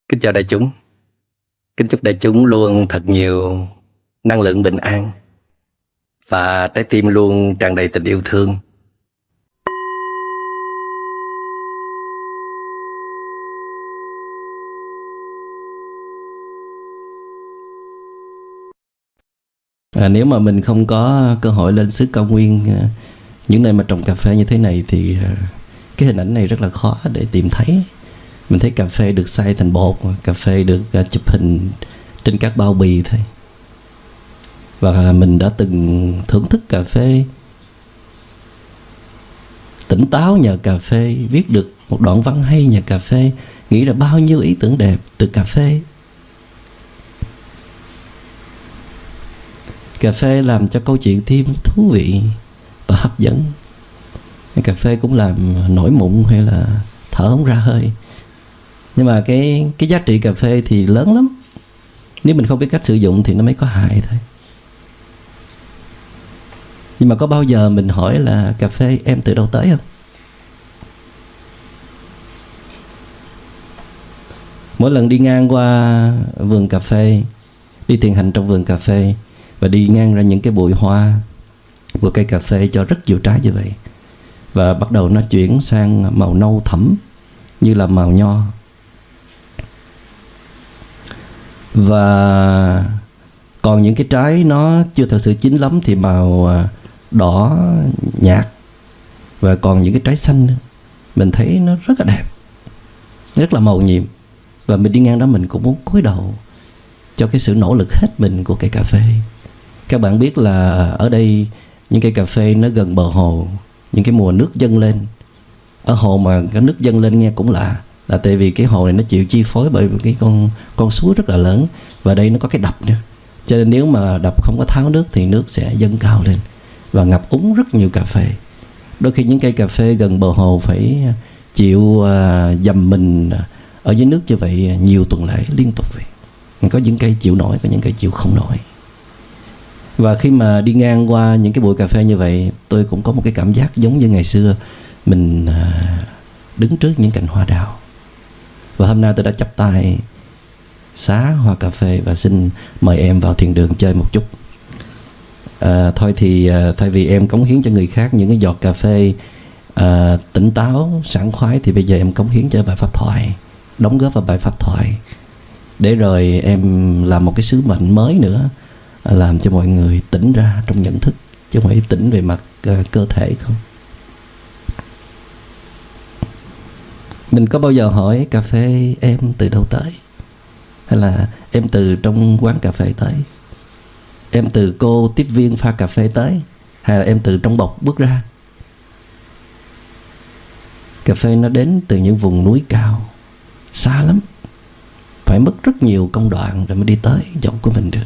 Kính chào đại chúng. Kính chúc đại chúng luôn thật nhiều năng lượng bình an và trái tim luôn tràn đầy tình yêu thương. Nếu mà mình không có cơ hội lên xứ cao nguyên, những nơi mà trồng cà phê như thế này, thì cái hình ảnh này rất là khó để tìm thấy. Mình thấy cà phê được xay thành bột, cà phê được chụp hình trên các bao bì thôi. Và mình đã từng thưởng thức cà phê, tỉnh táo nhờ cà phê, viết được một đoạn văn hay nhờ cà phê, nghĩ ra bao nhiêu ý tưởng đẹp từ cà phê. Cà phê làm cho câu chuyện thêm thú vị và hấp dẫn. Cà phê cũng làm nổi mụn hay là thở không ra hơi. Nhưng mà cái giá trị cà phê thì lớn lắm. Nếu mình không biết cách sử dụng thì nó mới có hại thôi. Nhưng mà có bao giờ mình hỏi là cà phê em từ đâu tới không? Mỗi lần đi ngang qua vườn cà phê, đi thiền hành trong vườn cà phê và đi ngang ra những cái bụi hoa của cây cà phê cho rất nhiều trái như vậy, và bắt đầu nó chuyển sang màu nâu thẫm như là màu nho. Và còn những cái trái nó chưa thật sự chín lắm thì màu đỏ nhạt. Và còn những cái trái xanh mình thấy nó rất là đẹp, rất là màu nhiệm. Và mình đi ngang đó mình cũng muốn cúi đầu cho cái sự nỗ lực hết mình của cây cà phê. Các bạn biết là ở đây những cây cà phê nó gần bờ hồ, những cái mùa nước dâng lên. Ở hồ mà cái nước dâng lên nghe cũng lạ, là tại vì cái hồ này nó chịu chi phối bởi cái con suối rất là lớn, và đây nó có cái đập nữa. Cho nên nếu mà đập không có tháo nước thì nước sẽ dâng cao lên và ngập úng rất nhiều cà phê. Đôi khi những cây cà phê gần bờ hồ phải chịu dầm mình ở dưới nước như vậy nhiều tuần lễ liên tục vậy. Có những cây chịu nổi, có những cây chịu không nổi. Và khi mà đi ngang qua những cái bụi cà phê như vậy, tôi cũng có một cái cảm giác giống như ngày xưa mình đứng trước những cành hoa đào. Và hôm nay tôi đã chắp tay xá hoa cà phê và xin mời em vào thiền đường chơi một chút. Thôi thì thay vì em cống hiến cho người khác những cái giọt cà phê tỉnh táo, sảng khoái, thì bây giờ em cống hiến cho bài pháp thoại, đóng góp vào bài pháp thoại, để rồi em làm một cái sứ mệnh mới nữa, làm cho mọi người tỉnh ra trong nhận thức, chứ không phải tỉnh về mặt cơ thể không. Mình có bao giờ hỏi cà phê em từ đâu tới? Hay là em từ trong quán cà phê tới? Em từ cô tiếp viên pha cà phê tới? Hay là em từ trong bọc bước ra? Cà phê nó đến từ những vùng núi cao, xa lắm, phải mất rất nhiều công đoạn rồi mới đi tới giọng của mình được.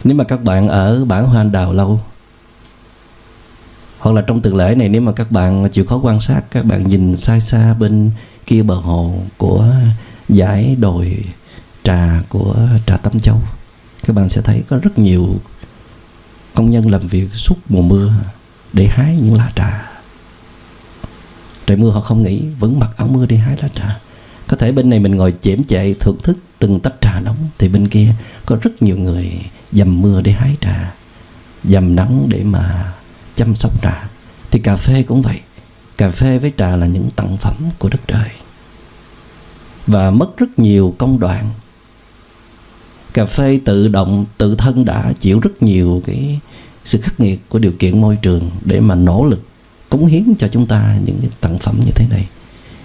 Nếu mà các bạn ở bản Hoa Anh Đào lâu, hoặc là trong tuần lễ này, nếu mà các bạn chịu khó quan sát, các bạn nhìn xa xa bên kia bờ hồ của dãy đồi trà của Trà Tâm Châu, các bạn sẽ thấy có rất nhiều công nhân làm việc suốt mùa mưa để hái những lá trà. Trời mưa họ không nghỉ, vẫn mặc áo mưa đi hái lá trà. Có thể bên này mình ngồi chễm chệ thưởng thức từng tách trà nóng, thì bên kia có rất nhiều người dầm mưa để hái trà, dầm nắng để mà chăm sóc trà. Thì cà phê cũng vậy. Cà phê với trà là những tặng phẩm của đất trời, và mất rất nhiều công đoạn. Cà phê tự động, tự thân đã chịu rất nhiều cái sự khắc nghiệt của điều kiện môi trường để mà nỗ lực cống hiến cho chúng ta những cái tặng phẩm như thế này.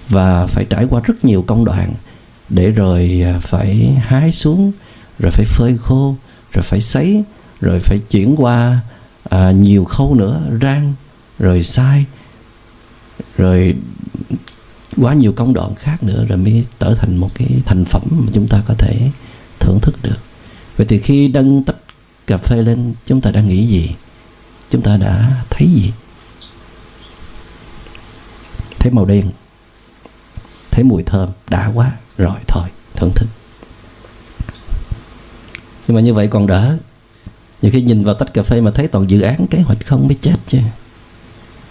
Và phải trải qua rất nhiều công đoạn, để rồi phải hái xuống, rồi phải phơi khô, rồi phải sấy, rồi phải chuyển qua nhiều khâu nữa, rang, rồi xay, rồi quá nhiều công đoạn khác nữa, rồi mới trở thành một cái thành phẩm mà chúng ta có thể thưởng thức được. Vậy thì khi nâng tách cà phê lên, chúng ta đã nghĩ gì? Chúng ta đã thấy gì? Thấy màu đen, thấy mùi thơm, đã quá, rồi thôi, thưởng thức. Nhưng mà như vậy còn đỡ. Nhiều khi nhìn vào tách cà phê mà thấy toàn dự án kế hoạch không mới chết chứ.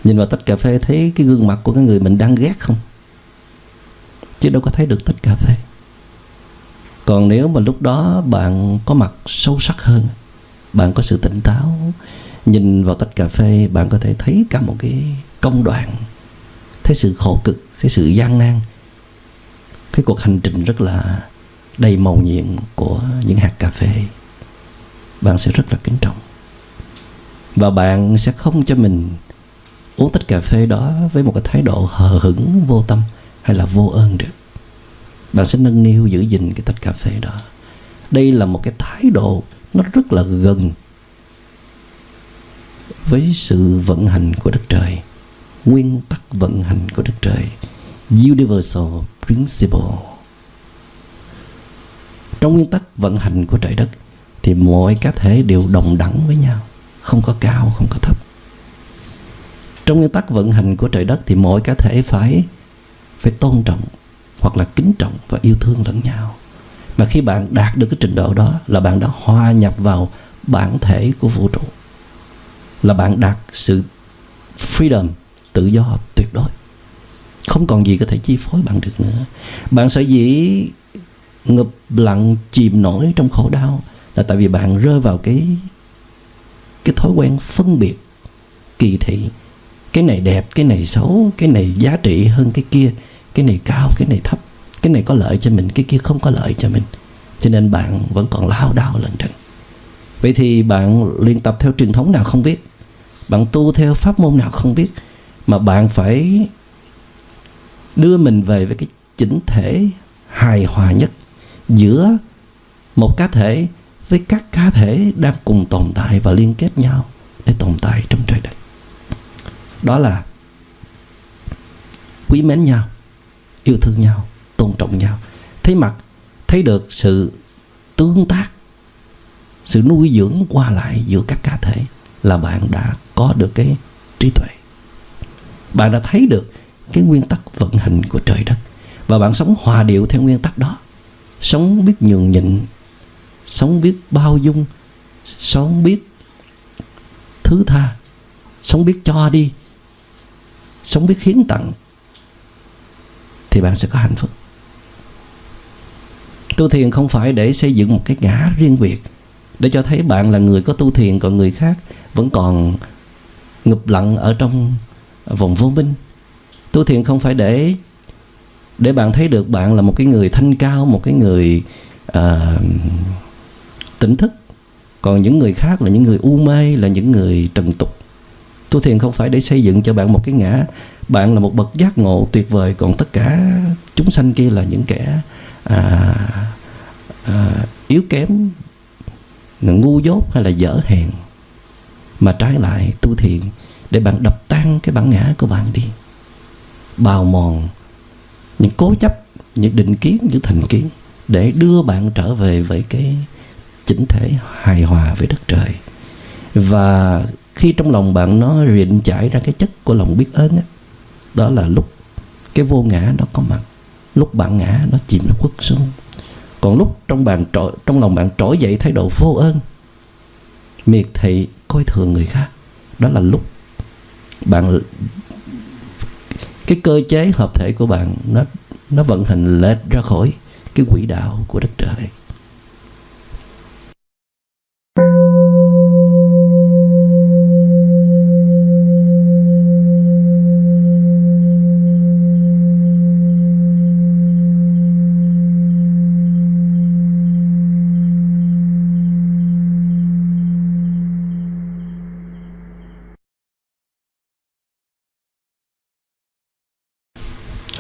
Nhìn vào tách cà phê thấy cái gương mặt của cái người mình đang ghét không, chứ đâu có thấy được tách cà phê. Còn nếu mà lúc đó bạn có mặt sâu sắc hơn, bạn có sự tỉnh táo, nhìn vào tách cà phê bạn có thể thấy cả một cái công đoạn, thấy sự khổ cực, thấy sự gian nan, cái cuộc hành trình rất là đầy màu nhiệm của những hạt cà phê. Bạn sẽ rất là kính trọng, và bạn sẽ không cho mình uống tách cà phê đó với một cái thái độ hờ hững, vô tâm hay là vô ơn được. Bạn sẽ nâng niu giữ gìn cái tách cà phê đó. Đây là một cái thái độ nó rất là gần với sự vận hành của đất trời, nguyên tắc vận hành của đất trời, universal principle. Trong nguyên tắc vận hành của trời đất thì mọi cá thể đều đồng đẳng với nhau, không có cao, không có thấp. Trong nguyên tắc vận hành của trời đất thì mọi cá thể phải tôn trọng hoặc là kính trọng và yêu thương lẫn nhau. Mà khi bạn đạt được cái trình độ đó là bạn đã hòa nhập vào bản thể của vũ trụ, là bạn đạt sự freedom, tự do tuyệt đối. Không còn gì có thể chi phối bạn được nữa. Bạn sở dĩ ngụp lặng chìm nổi trong khổ đau là tại vì bạn rơi vào cái thói quen phân biệt, kỳ thị. Cái này đẹp, cái này xấu, cái này giá trị hơn cái kia, cái này cao, cái này thấp, cái này có lợi cho mình, cái kia không có lợi cho mình. Cho nên bạn vẫn còn lao đao lần trần. Vậy thì bạn luyện tập theo truyền thống nào không biết, bạn tu theo pháp môn nào không biết, mà bạn phải đưa mình về với cái chỉnh thể hài hòa nhất giữa một cá thể với các cá thể đang cùng tồn tại và liên kết nhau để tồn tại trong trời đất. Đó là quý mến nhau, yêu thương nhau, tôn trọng nhau, thấy mặt, thấy được sự tương tác, sự nuôi dưỡng qua lại giữa các cá thể, là bạn đã có được cái trí tuệ. Bạn đã thấy được cái nguyên tắc vận hành của trời đất, và bạn sống hòa điệu theo nguyên tắc đó. Sống biết nhường nhịn, sống biết bao dung, sống biết thứ tha, sống biết cho đi, sống biết hiến tặng, thì bạn sẽ có hạnh phúc. Tu thiền không phải để xây dựng một cái ngã riêng biệt, để cho thấy bạn là người có tu thiền, còn người khác vẫn còn ngụp lặng ở trong vòng vô minh. Tu thiền không phải để bạn thấy được bạn là một cái người thanh cao, một cái người tỉnh thức, còn những người khác là những người u mê, là những người trần tục. Tu thiền không phải để xây dựng cho bạn một cái ngã bạn là một bậc giác ngộ tuyệt vời, còn tất cả chúng sanh kia là những kẻ yếu kém, ngu dốt hay là dở hèn. Mà trái lại, tu thiền để bạn đập tan cái bản ngã của bạn đi, bào mòn những cố chấp, những định kiến, những thành kiến, để đưa bạn trở về với cái chỉnh thể hài hòa với đất trời. Và khi trong lòng bạn nó rịn chảy ra cái chất của lòng biết ơn á, đó là lúc cái vô ngã nó có mặt, lúc bản ngã nó chìm, nó khuất xuống. Còn lúc trong lòng bạn trỗi dậy thái độ vô ơn, miệt thị, coi thường người khác, đó là lúc bạn, cái cơ chế hợp thể của bạn nó vận hành lệch ra khỏi cái quỹ đạo của đất trời.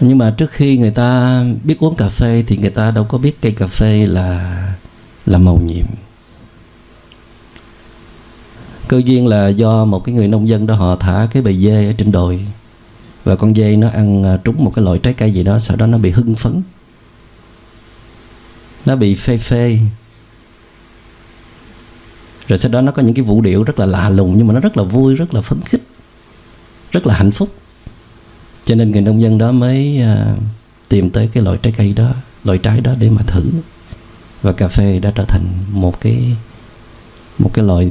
Nhưng mà trước khi người ta biết uống cà phê thì người ta đâu có biết cây cà phê là màu nhiệm. Cơ duyên là do một cái người nông dân đó, họ thả cái bầy dê ở trên đồi, và con dê nó ăn trúng một cái loại trái cây gì đó, sau đó nó bị hưng phấn, nó bị phê. Rồi sau đó nó có những cái vũ điệu rất là lạ lùng, nhưng mà nó rất là vui, rất là phấn khích, rất là hạnh phúc. Cho nên người nông dân đó mới tìm tới cái loại trái cây đó, loại trái đó để mà thử. Và cà phê đã trở thành một cái loại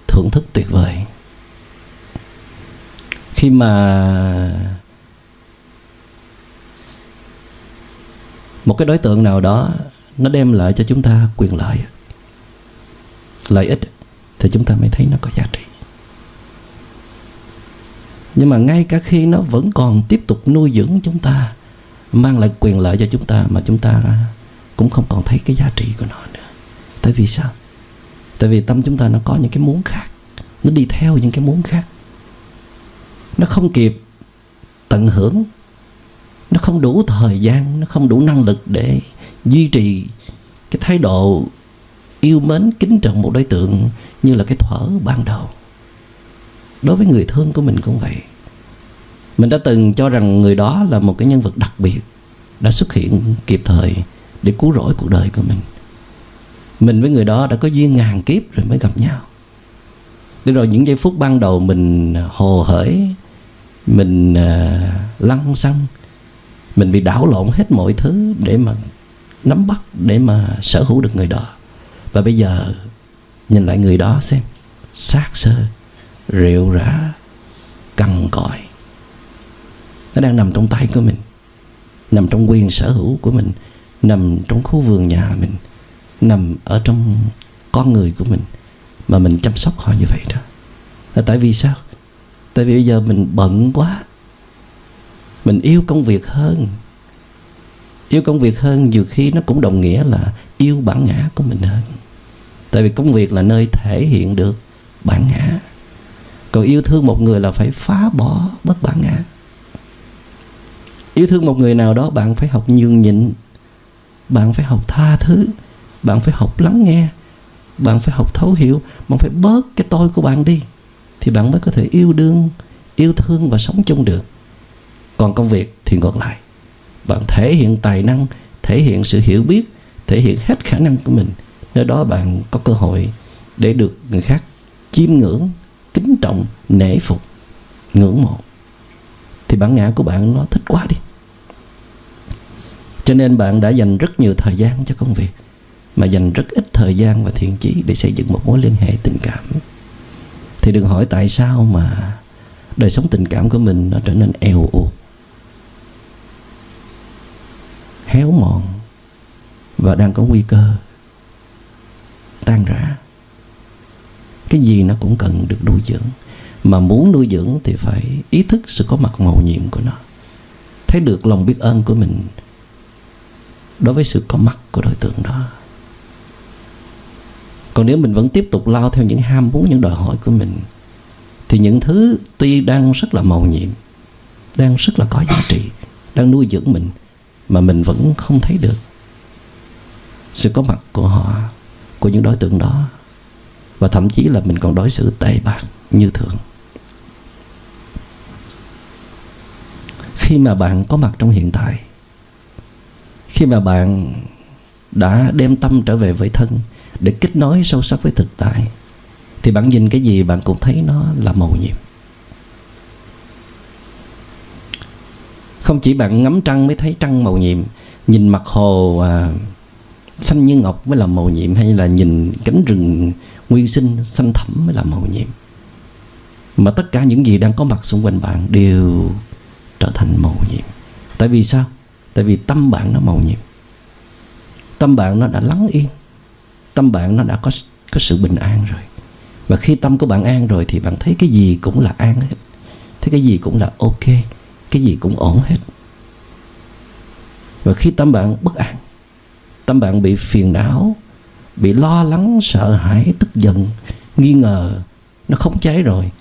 thưởng thức tuyệt vời. Khi mà một cái đối tượng nào đó nó đem lại cho chúng ta quyền lợi ích, thì chúng ta mới thấy nó có giá trị. Nhưng mà ngay cả khi nó vẫn còn tiếp tục nuôi dưỡng chúng ta, mang lại quyền lợi cho chúng ta, mà chúng ta cũng không còn thấy cái giá trị của nó nữa. Tại vì sao? Tại vì tâm chúng ta nó có những cái muốn khác, nó đi theo những cái muốn khác, nó không kịp tận hưởng, nó không đủ thời gian, nó không đủ năng lực để duy trì cái thái độ yêu mến kính trọng một đối tượng như là cái thuở ban đầu. Đối với người thương của mình cũng vậy. Mình đã từng cho rằng người đó là một cái nhân vật đặc biệt, đã xuất hiện kịp thời để cứu rỗi cuộc đời của mình. Mình với người đó đã có duyên ngàn kiếp rồi mới gặp nhau. Thế rồi những giây phút ban đầu mình hồ hởi, mình lăng xăng, mình bị đảo lộn hết mọi thứ để mà nắm bắt, để mà sở hữu được người đó. Và bây giờ nhìn lại người đó xem, xác xơ, rệu rã, cằn cõi, nó đang nằm trong tay của mình, nằm trong quyền sở hữu của mình, nằm trong khu vườn nhà mình, nằm ở trong con người của mình, mà mình chăm sóc họ như vậy đó. Là tại vì sao? Tại vì bây giờ mình bận quá, mình yêu công việc hơn. Yêu công việc hơn nhiều khi nó cũng đồng nghĩa là yêu bản ngã của mình hơn. Tại vì công việc là nơi thể hiện được bản ngã. Còn yêu thương một người là phải phá bỏ bất bản ngã. Yêu thương một người nào đó, bạn phải học nhường nhịn, bạn phải học tha thứ, bạn phải học lắng nghe, bạn phải học thấu hiểu, bạn phải bớt cái tôi của bạn đi, thì bạn mới có thể yêu đương, yêu thương và sống chung được. Còn công việc thì ngược lại, bạn thể hiện tài năng, thể hiện sự hiểu biết, thể hiện hết khả năng của mình, nơi đó bạn có cơ hội để được người khác chiêm ngưỡng, kính trọng, nể phục, ngưỡng mộ. Thì bản ngã của bạn nó thích quá đi. Cho nên bạn đã dành rất nhiều thời gian cho công việc, mà dành rất ít thời gian và thiện chí để xây dựng một mối liên hệ tình cảm. Thì đừng hỏi tại sao mà đời sống tình cảm của mình nó trở nên eo uột, héo mòn và đang có nguy cơ tan rã. Cái gì nó cũng cần được nuôi dưỡng, mà muốn nuôi dưỡng thì phải ý thức sự có mặt mầu nhiệm của nó, thấy được lòng biết ơn của mình đối với sự có mặt của đối tượng đó. Còn nếu mình vẫn tiếp tục lao theo những ham muốn, những đòi hỏi của mình, thì những thứ tuy đang rất là mầu nhiệm, đang rất là có giá trị, đang nuôi dưỡng mình, mà mình vẫn không thấy được sự có mặt của họ, của những đối tượng đó. Và thậm chí là mình còn đối xử tệ bạc như thường. Khi mà bạn có mặt trong hiện tại, khi mà bạn đã đem tâm trở về với thân để kết nối sâu sắc với thực tại, thì bạn nhìn cái gì bạn cũng thấy nó là mầu nhiệm. Không chỉ bạn ngắm trăng mới thấy trăng mầu nhiệm, nhìn mặt hồ xanh như ngọc mới là mầu nhiệm, hay là nhìn cánh rừng nguyên sinh xanh thẳm mới là mầu nhiệm, mà tất cả những gì đang có mặt xung quanh bạn đều trở thành mầu nhiệm. Tại vì sao? Tại vì tâm bạn nó mầu nhiệm. Tâm bạn nó đã lắng yên, tâm bạn nó đã có sự bình an rồi. Và khi tâm của bạn an rồi thì bạn thấy cái gì cũng là an hết, thấy cái gì cũng là ok, cái gì cũng ổn hết. Và khi tâm bạn bất an, tâm bạn bị phiền não, bị lo lắng, sợ hãi, tức giận, nghi ngờ, nó khống chế rồi,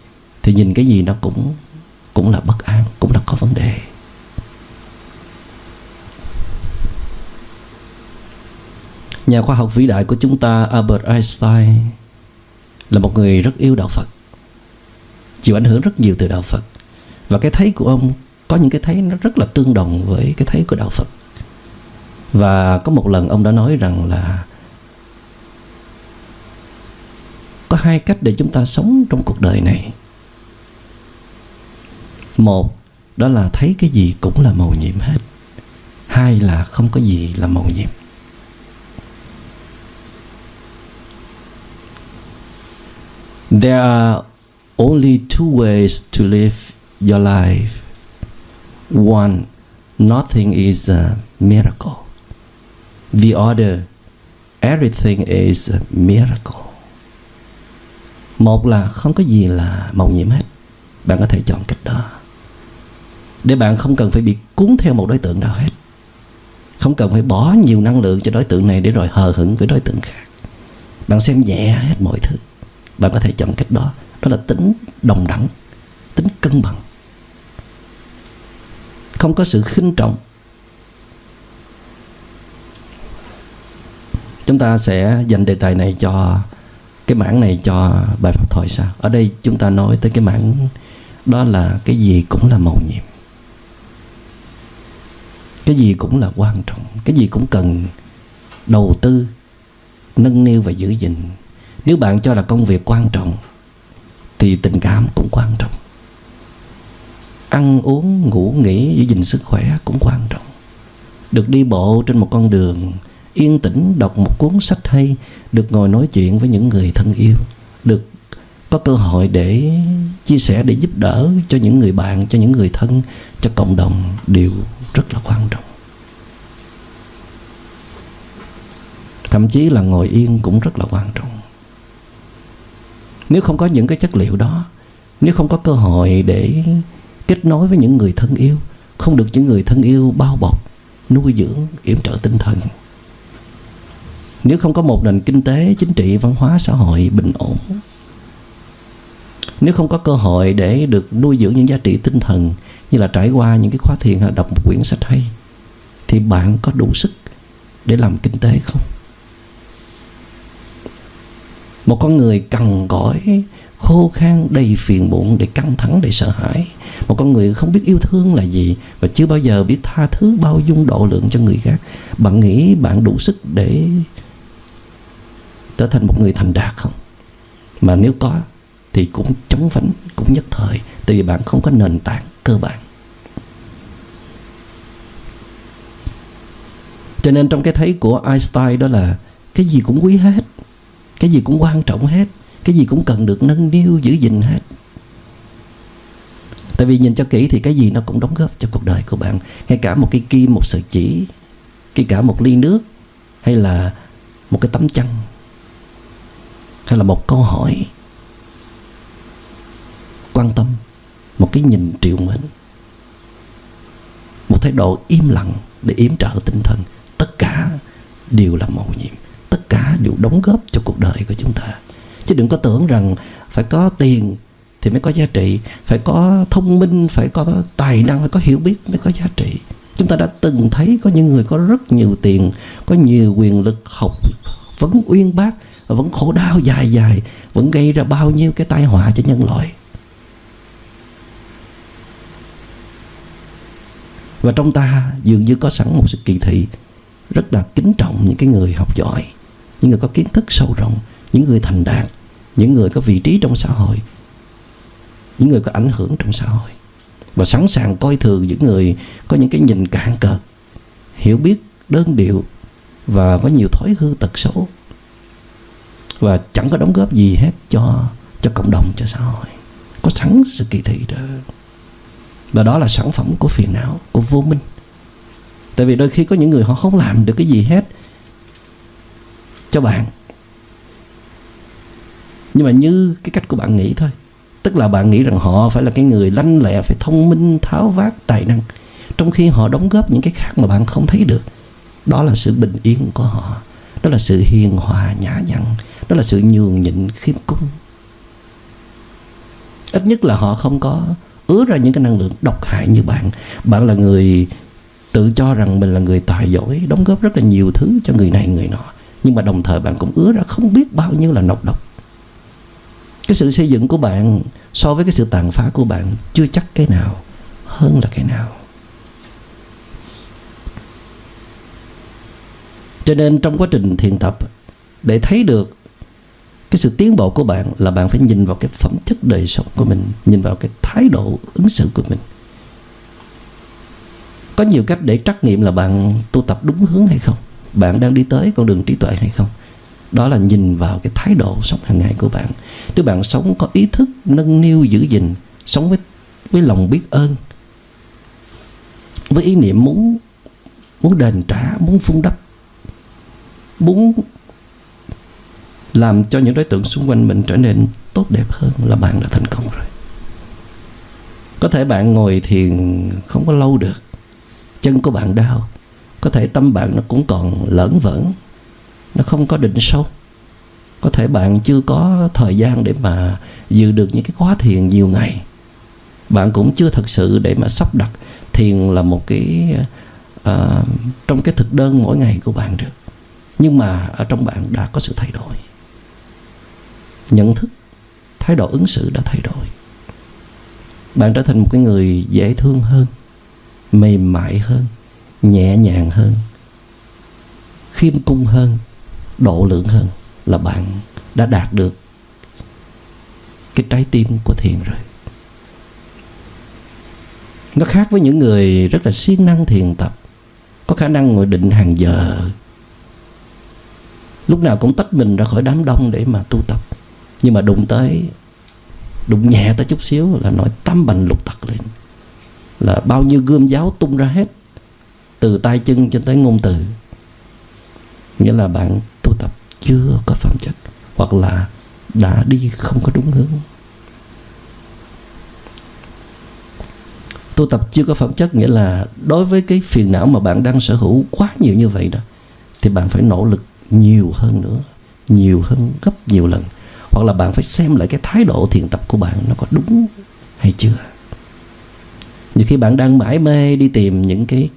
thì nhìn cái gì nó cũng là bất an, cũng là có vấn đề. Nhà khoa học vĩ đại của chúng ta Albert Einstein là một người rất yêu đạo Phật, chịu ảnh hưởng rất nhiều từ đạo Phật. Và cái thấy của ông có những cái thấy nó rất là tương đồng với cái thấy của đạo Phật. Và có một lần ông đã nói rằng là có hai cách để chúng ta sống trong cuộc đời này. Một, đó là thấy cái gì cũng là mầu nhiệm hết. Hai là không có gì là mầu nhiệm. There are only two ways to live your life. One, nothing is a miracle. The other, everything is a miracle. Một là không có gì là mầu nhiệm hết. Bạn có thể chọn cách đó, để bạn không cần phải bị cuốn theo một đối tượng nào hết, không cần phải bỏ nhiều năng lượng cho đối tượng này để rồi hờ hững với đối tượng khác. Bạn xem nhẹ hết mọi thứ. Bạn có thể chọn cách đó. Đó là tính đồng đẳng, tính cân bằng, không có sự khinh trọng. Chúng ta sẽ dành đề tài này cho cái mảng này cho bài pháp thoại sau. Ở đây chúng ta nói tới cái mảng đó là cái gì cũng là mầu nhiệm, cái gì cũng là quan trọng, cái gì cũng cần đầu tư, nâng niu và giữ gìn. Nếu bạn cho là công việc quan trọng thì tình cảm cũng quan trọng, ăn uống ngủ nghỉ giữ gìn sức khỏe cũng quan trọng. Được đi bộ trên một con đường yên tĩnh, đọc một cuốn sách hay, được ngồi nói chuyện với những người thân yêu, được có cơ hội để chia sẻ, để giúp đỡ cho những người bạn, cho những người thân, cho cộng đồng đều rất là quan trọng. Thậm chí là ngồi yên cũng rất là quan trọng. Nếu không có những cái chất liệu đó, nếu không có cơ hội để kết nối với những người thân yêu, không được những người thân yêu bao bọc, nuôi dưỡng, yểm trợ tinh thần, nếu không có một nền kinh tế, chính trị, văn hóa, xã hội bình ổn, nếu không có cơ hội để được nuôi dưỡng những giá trị tinh thần như là trải qua những cái khóa thiền hay là đọc một quyển sách hay, thì bạn có đủ sức để làm kinh tế không? Một con người cằn cõi, khô khan, đầy phiền muộn, đầy căng thẳng, đầy sợ hãi, một con người không biết yêu thương là gì và chưa bao giờ biết tha thứ, bao dung, độ lượng cho người khác, bạn nghĩ bạn đủ sức để trở thành một người thành đạt không? Mà nếu có thì cũng chóng vánh, cũng nhất thời, tại vì bạn không có nền tảng cơ bản. Cho nên trong cái thấy của Einstein đó là cái gì cũng quý hết, cái gì cũng quan trọng hết, cái gì cũng cần được nâng niu giữ gìn hết. Tại vì nhìn cho kỹ thì cái gì nó cũng đóng góp cho cuộc đời của bạn. Ngay cả một cây kim, một sợi chỉ, ngay cả một ly nước, hay là một cái tấm chăn, hay là một câu hỏi quan tâm, một cái nhìn trìu mến, một thái độ im lặng để yểm trợ tinh thần, tất cả đều là mầu nhiệm, tất cả đều đóng góp cho cuộc đời của chúng ta. Chứ đừng có tưởng rằng phải có tiền thì mới có giá trị, phải có thông minh, phải có tài năng, phải có hiểu biết mới có giá trị. Chúng ta đã từng thấy có những người có rất nhiều tiền, có nhiều quyền lực, học vẫn uyên bác, vẫn khổ đau dài dài, vẫn gây ra bao nhiêu cái tai họa cho nhân loại. Và trong ta dường như có sẵn một sự kỳ thị rất là kính trọng những cái người học giỏi, những người có kiến thức sâu rộng, những người thành đạt, những người có vị trí trong xã hội, những người có ảnh hưởng trong xã hội, và sẵn sàng coi thường những người có những cái nhìn cạn cợt, hiểu biết đơn điệu và có nhiều thói hư tật xấu, và chẳng có đóng góp gì hết cho cộng đồng, cho xã hội. Có sẵn sự kỳ thị đó. Và đó là sản phẩm của phiền não, của vô minh. Tại vì đôi khi có những người họ không làm được cái gì hết cho bạn, nhưng mà như cái cách của bạn nghĩ thôi. Tức là bạn nghĩ rằng họ phải là cái người lanh lẹ, phải thông minh, tháo vát, tài năng, trong khi họ đóng góp những cái khác mà bạn không thấy được. Đó là sự bình yên của họ, đó là sự hiền hòa nhã nhặn, đó là sự nhường nhịn khiêm cung. Ít nhất là họ không có ứa ra những cái năng lượng độc hại như bạn. Bạn là người tự cho rằng mình là người tài giỏi, đóng góp rất là nhiều thứ cho người này người nọ, nhưng mà đồng thời bạn cũng ứa ra không biết bao nhiêu là nọc độc. Cái sự xây dựng của bạn so với cái sự tàn phá của bạn chưa chắc cái nào hơn là cái nào. Cho nên trong quá trình thiền tập, để thấy được cái sự tiến bộ của bạn là bạn phải nhìn vào cái phẩm chất đời sống của mình, nhìn vào cái thái độ ứng xử của mình. Có nhiều cách để trắc nghiệm là bạn tu tập đúng hướng hay không, bạn đang đi tới con đường trí tuệ hay không. Đó là nhìn vào cái thái độ sống hàng ngày của bạn. Nếu bạn sống có ý thức, nâng niu, giữ gìn, sống với với lòng biết ơn, với ý niệm muốn đền trả, muốn vun đắp, muốn làm cho những đối tượng xung quanh mình trở nên tốt đẹp hơn, là bạn đã thành công rồi. Có thể bạn ngồi thiền không có lâu được, chân của bạn đau, có thể tâm bạn nó cũng còn lởn vởn, nó không có định sâu. Có thể bạn chưa có thời gian để mà dự được những cái khóa thiền nhiều ngày. Bạn cũng chưa thật sự để mà sắp đặt thiền là một cái trong cái thực đơn mỗi ngày của bạn được. Nhưng mà ở trong bạn đã có sự thay đổi. Nhận thức, thái độ ứng xử đã thay đổi. Bạn trở thành một cái người dễ thương hơn, mềm mại hơn, nhẹ nhàng hơn, khiêm cung hơn, độ lượng hơn, là bạn đã đạt được cái trái tim của thiền rồi. Nó khác với những người rất là siêng năng thiền tập, có khả năng ngồi định hàng giờ, lúc nào cũng tách mình ra khỏi đám đông để mà tu tập. Nhưng mà đụng nhẹ tới chút xíu là nổi tam bành lục tặc lên, là bao nhiêu gươm giáo tung ra hết, từ tay chân cho tới ngôn từ. Nghĩa là bạn tu tập chưa có phẩm chất, hoặc là đã đi không có đúng hướng. Tu tập chưa có phẩm chất nghĩa là đối với cái phiền não mà bạn đang sở hữu quá nhiều như vậy đó, thì bạn phải nỗ lực nhiều hơn nữa, nhiều hơn gấp nhiều lần. Hoặc là bạn phải xem lại cái thái độ thiền tập của bạn nó có đúng hay chưa. Nhiều khi bạn đang mải mê đi tìm những cái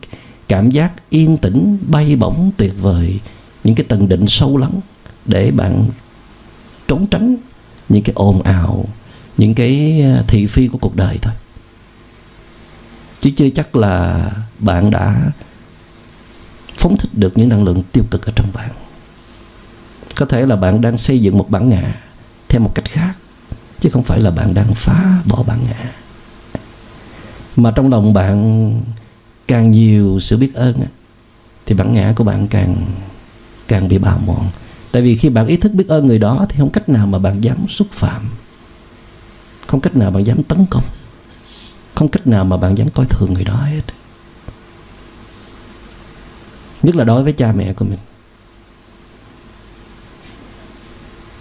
cảm giác yên tĩnh, bay bổng, tuyệt vời, những cái tầng định sâu lắng để bạn trốn tránh những cái ồn ào, những cái thị phi của cuộc đời thôi. Chứ chưa chắc là bạn đã phóng thích được những năng lượng tiêu cực ở trong bạn. Có thể là bạn đang xây dựng một bản ngã theo một cách khác, chứ không phải là bạn đang phá bỏ bản ngã. Mà trong lòng bạn càng nhiều sự biết ơn thì bản ngã của bạn càng bị bào mòn. Tại vì khi bạn ý thức biết ơn người đó thì không cách nào mà bạn dám xúc phạm, không cách nào bạn dám tấn công, không cách nào mà bạn dám coi thường người đó hết. Nhất là đối với cha mẹ của mình.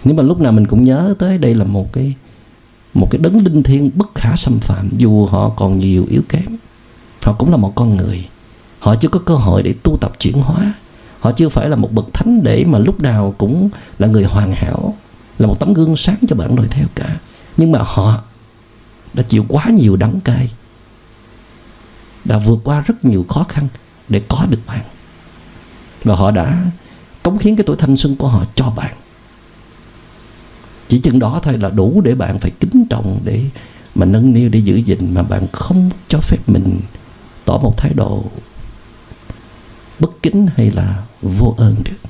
Nếu mà lúc nào mình cũng nhớ tới đây là một cái đấng linh thiêng bất khả xâm phạm, dù họ còn nhiều yếu kém, họ cũng là một con người. Họ chưa có cơ hội để tu tập chuyển hóa. Họ chưa phải là một bậc thánh để mà lúc nào cũng là người hoàn hảo, là một tấm gương sáng cho bạn noi theo cả. Nhưng mà họ đã chịu quá nhiều đắng cay, đã vượt qua rất nhiều khó khăn để có được bạn. Và họ đã cống hiến cái tuổi thanh xuân của họ cho bạn. Chỉ chừng đó thôi là đủ để bạn phải kính trọng, để mà nâng niu, để giữ gìn. Mà bạn không cho phép mình tỏ một thái độ bất kính hay là vô ơn được.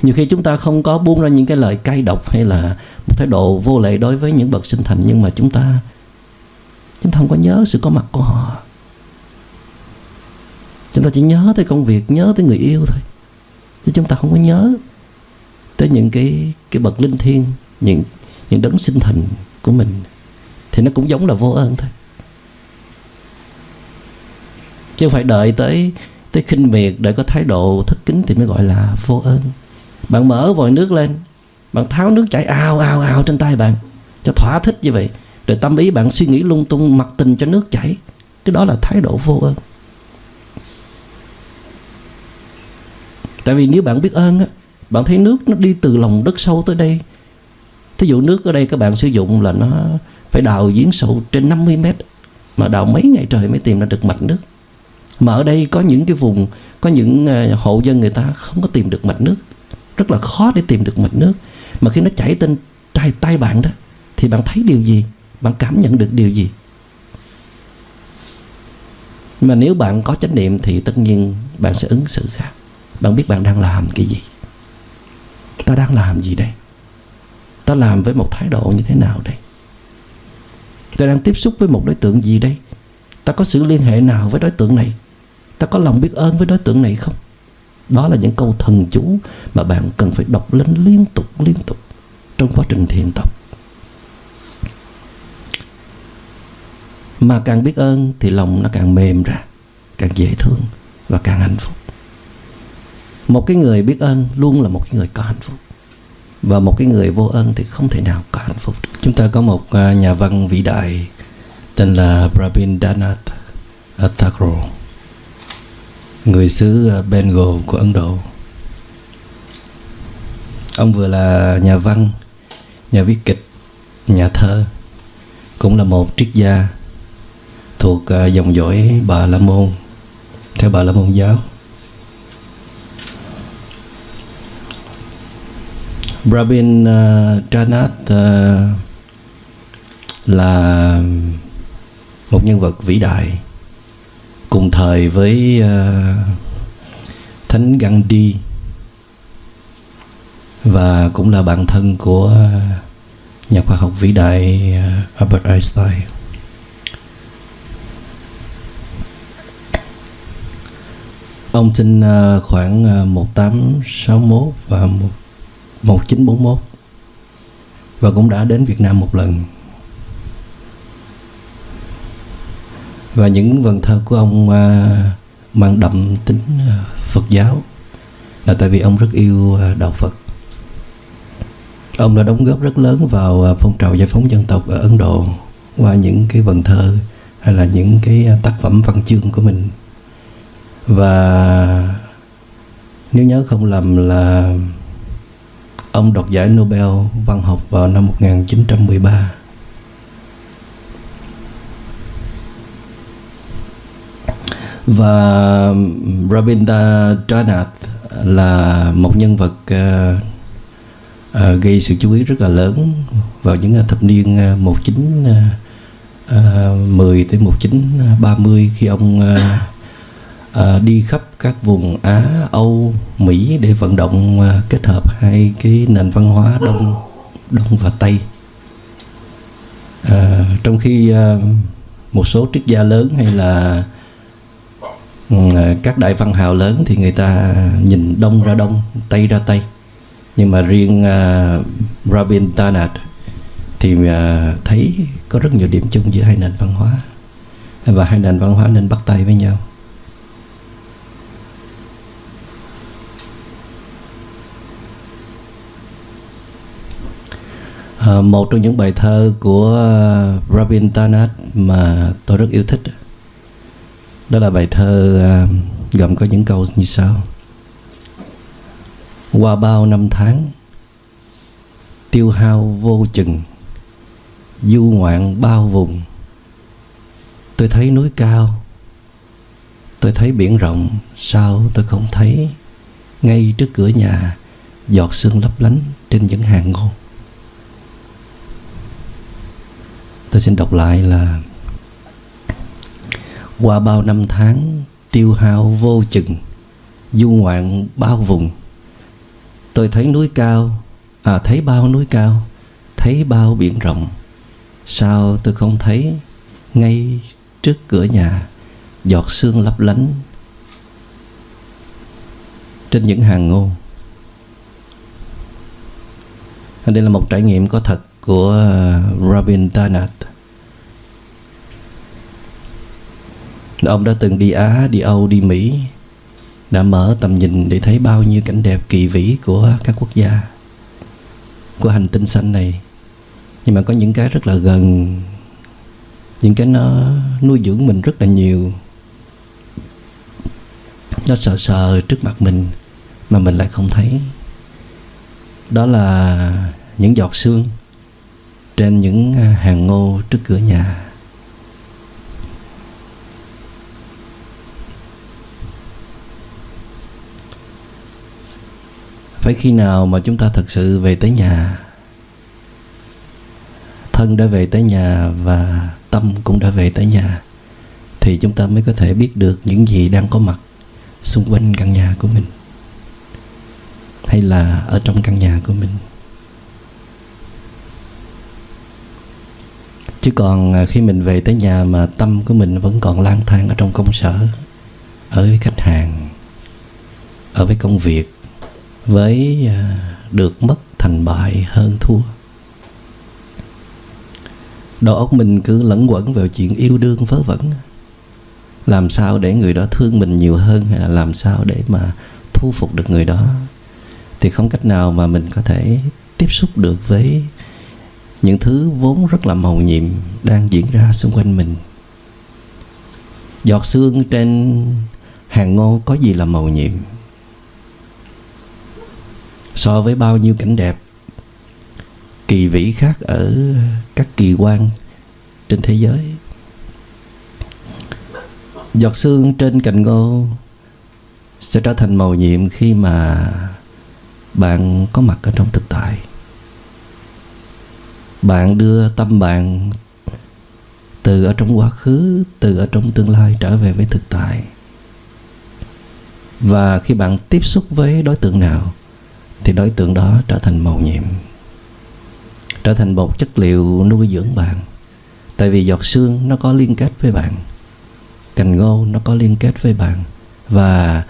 Nhiều khi chúng ta không có buông ra những cái lời cay độc hay là một thái độ vô lễ đối với những bậc sinh thành, nhưng mà chúng ta không có nhớ sự có mặt của họ. Chúng ta chỉ nhớ tới công việc, nhớ tới người yêu thôi, chứ chúng ta không có nhớ tới những cái bậc linh thiêng, những đấng sinh thành của mình. Thì nó cũng giống là vô ơn thôi, chứ không phải đợi tới khinh miệt, để có thái độ thất kính thì mới gọi là vô ơn. Bạn mở vòi nước lên, bạn tháo nước chảy ào ào ào trên tay bạn cho thỏa thích như vậy, rồi tâm ý bạn suy nghĩ lung tung, mặc tình cho nước chảy, cái đó là thái độ vô ơn. Tại vì nếu bạn biết ơn á, bạn thấy nước nó đi từ lòng đất sâu tới đây. Thí dụ nước ở đây các bạn sử dụng là nó phải đào giếng sâu trên 50 mét, mà đào mấy ngày trời mới tìm ra được mạch nước. Mà ở đây có những cái vùng, có những hộ dân người ta không có tìm được mạch nước, rất là khó để tìm được mạch nước. Mà khi nó chảy trên tay bạn đó, thì bạn thấy điều gì? Bạn cảm nhận được điều gì? Mà nếu bạn có chánh niệm thì tất nhiên bạn sẽ ứng xử khác. Bạn biết bạn đang làm cái gì. Ta đang làm gì đây? Ta làm với một thái độ như thế nào đây? Ta đang tiếp xúc với một đối tượng gì đây? Ta có sự liên hệ nào với đối tượng này? Ta có lòng biết ơn với đối tượng này không? Đó là những câu thần chú mà bạn cần phải đọc lên liên tục trong quá trình thiền tập. Mà càng biết ơn thì lòng nó càng mềm ra, càng dễ thương và càng hạnh phúc. Một cái người biết ơn luôn là một cái người có hạnh phúc. Và một cái người vô ơn thì không thể nào có hạnh phúc. Chúng ta có một nhà văn vĩ đại tên là Rabindranath Tagore, người xứ Bengal của Ấn Độ. Ông vừa là nhà văn, nhà viết kịch, nhà thơ, cũng là một triết gia thuộc dòng dõi Bà La Môn, theo Bà La Môn giáo. Rabindranath là một nhân vật vĩ đại cùng thời với Thánh Gandhi, và cũng là bạn thân của nhà khoa học vĩ đại Albert Einstein. Ông sinh khoảng 1861 và 1941 và cũng đã đến Việt Nam một lần. Và những vần thơ của ông mang đậm tính Phật giáo, là tại vì ông rất yêu đạo Phật. Ông đã đóng góp rất lớn vào phong trào giải phóng dân tộc ở Ấn Độ qua những cái vần thơ hay là những cái tác phẩm văn chương của mình. Và nếu nhớ không lầm là ông đoạt giải Nobel văn học vào năm 1913. Và Rabindranath là một nhân vật gây sự chú ý rất là lớn vào những thập niên 1910 tới 1930, khi ông đi khắp các vùng Á, Âu, Mỹ để vận động kết hợp hai cái nền văn hóa Đông và Tây. Trong khi một số triết gia lớn hay là các đại văn hào lớn thì người ta nhìn Đông ra Đông, Tây ra Tây, nhưng mà riêng Rabindranath thì thấy có rất nhiều điểm chung giữa hai nền văn hóa, và hai nền văn hóa nên bắt tay với nhau. Một trong những bài thơ của Rabindranath mà tôi rất yêu thích, đó là bài thơ gồm có những câu như sau: qua bao năm tháng tiêu hao vô chừng, du ngoạn bao vùng, tôi thấy núi cao, tôi thấy biển rộng, sao tôi không thấy ngay trước cửa nhà giọt sương lấp lánh trên những hàng ngô. Tôi xin đọc lại là: qua bao năm tháng tiêu hao vô chừng, du ngoạn bao vùng, tôi thấy núi cao, thấy bao núi cao, thấy bao biển rộng, sao tôi không thấy ngay trước cửa nhà giọt sương lấp lánh trên những hàng ngô. Đây là một trải nghiệm có thật của Rabindranath. Ông đã từng đi Á, đi Âu, đi Mỹ, đã mở tầm nhìn để thấy bao nhiêu cảnh đẹp kỳ vĩ của các quốc gia, của hành tinh xanh này. Nhưng mà có những cái rất là gần, những cái nó nuôi dưỡng mình rất là nhiều, nó sờ sờ trước mặt mình mà mình lại không thấy. Đó là những giọt sương trên những hàng ngô trước cửa nhà. Phải khi nào mà chúng ta thật sự về tới nhà, thân đã về tới nhà và tâm cũng đã về tới nhà, thì chúng ta mới có thể biết được những gì đang có mặt xung quanh căn nhà của mình, hay là ở trong căn nhà của mình. Chứ còn khi mình về tới nhà mà tâm của mình vẫn còn lang thang ở trong công sở, ở với khách hàng, ở với công việc, với được mất thành bại hơn thua, Đầu óc mình cứ lẫn quẩn vào chuyện yêu đương vớ vẩn. Làm sao để người đó thương mình nhiều hơn, hay là làm sao để mà thu phục được người đó. Thì không cách nào mà mình có thể tiếp xúc được với những thứ vốn rất là màu nhiệm đang diễn ra xung quanh mình. Giọt sương trên hàng ngô có gì là màu nhiệm so với bao nhiêu cảnh đẹp kỳ vĩ khác ở các kỳ quan trên thế giới. Giọt sương trên cành ngô sẽ trở thành màu nhiệm khi mà bạn có mặt ở trong thực tại. Bạn đưa tâm bạn từ ở trong quá khứ, từ ở trong tương lai trở về với thực tại. Và khi bạn tiếp xúc với đối tượng nào thì đối tượng đó trở thành màu nhiệm, trở thành một chất liệu nuôi dưỡng bạn. Tại vì giọt sương nó có liên kết với bạn, cành ngô nó có liên kết với bạn. Và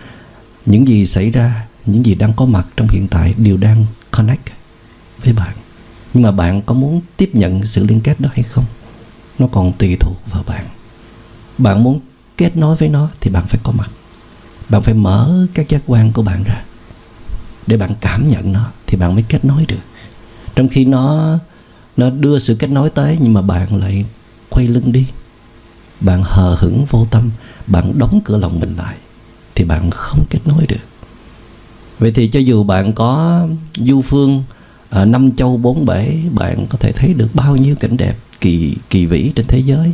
những gì xảy ra, những gì đang có mặt trong hiện tại đều đang connect với bạn. Nhưng mà bạn có muốn tiếp nhận sự liên kết đó hay không, nó còn tùy thuộc vào bạn. Bạn muốn kết nối với nó thì bạn phải có mặt. Bạn phải mở các giác quan của bạn ra để bạn cảm nhận nó thì bạn mới kết nối được. Trong khi nó đưa sự kết nối tới, nhưng mà bạn lại quay lưng đi, bạn hờ hững vô tâm, bạn đóng cửa lòng mình lại, thì bạn không kết nối được. Vậy thì cho dù bạn có du phương năm châu bốn bể, bạn có thể thấy được bao nhiêu cảnh đẹp kỳ vĩ trên thế giới,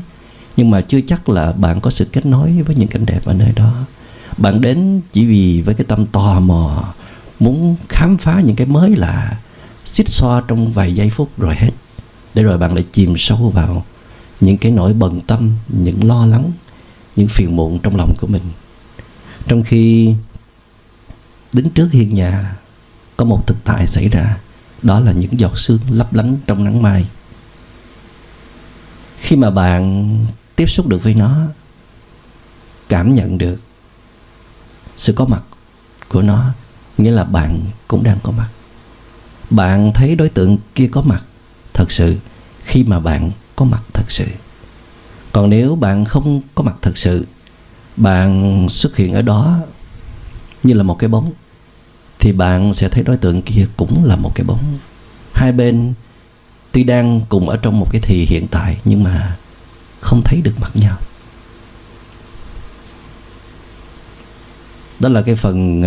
nhưng mà chưa chắc là bạn có sự kết nối với những cảnh đẹp ở nơi đó. Bạn đến chỉ vì với cái tâm tò mò, muốn khám phá những cái mới lạ, xích xoa trong vài giây phút rồi hết. Để rồi bạn lại chìm sâu vào những cái nỗi bận tâm, những lo lắng, những phiền muộn trong lòng của mình. Trong khi đứng trước hiên nhà có một thực tại xảy ra, đó là những giọt sương lấp lánh trong nắng mai. Khi mà bạn tiếp xúc được với nó, cảm nhận được sự có mặt của nó, nghĩa là bạn cũng đang có mặt. Bạn thấy đối tượng kia có mặt thật sự khi mà bạn có mặt thật sự. Còn nếu bạn không có mặt thật sự, bạn xuất hiện ở đó như là một cái bóng, thì bạn sẽ thấy đối tượng kia cũng là một cái bóng. Hai bên tuy đang cùng ở trong một cái thì hiện tại, nhưng mà không thấy được mặt nhau. Đó là cái phần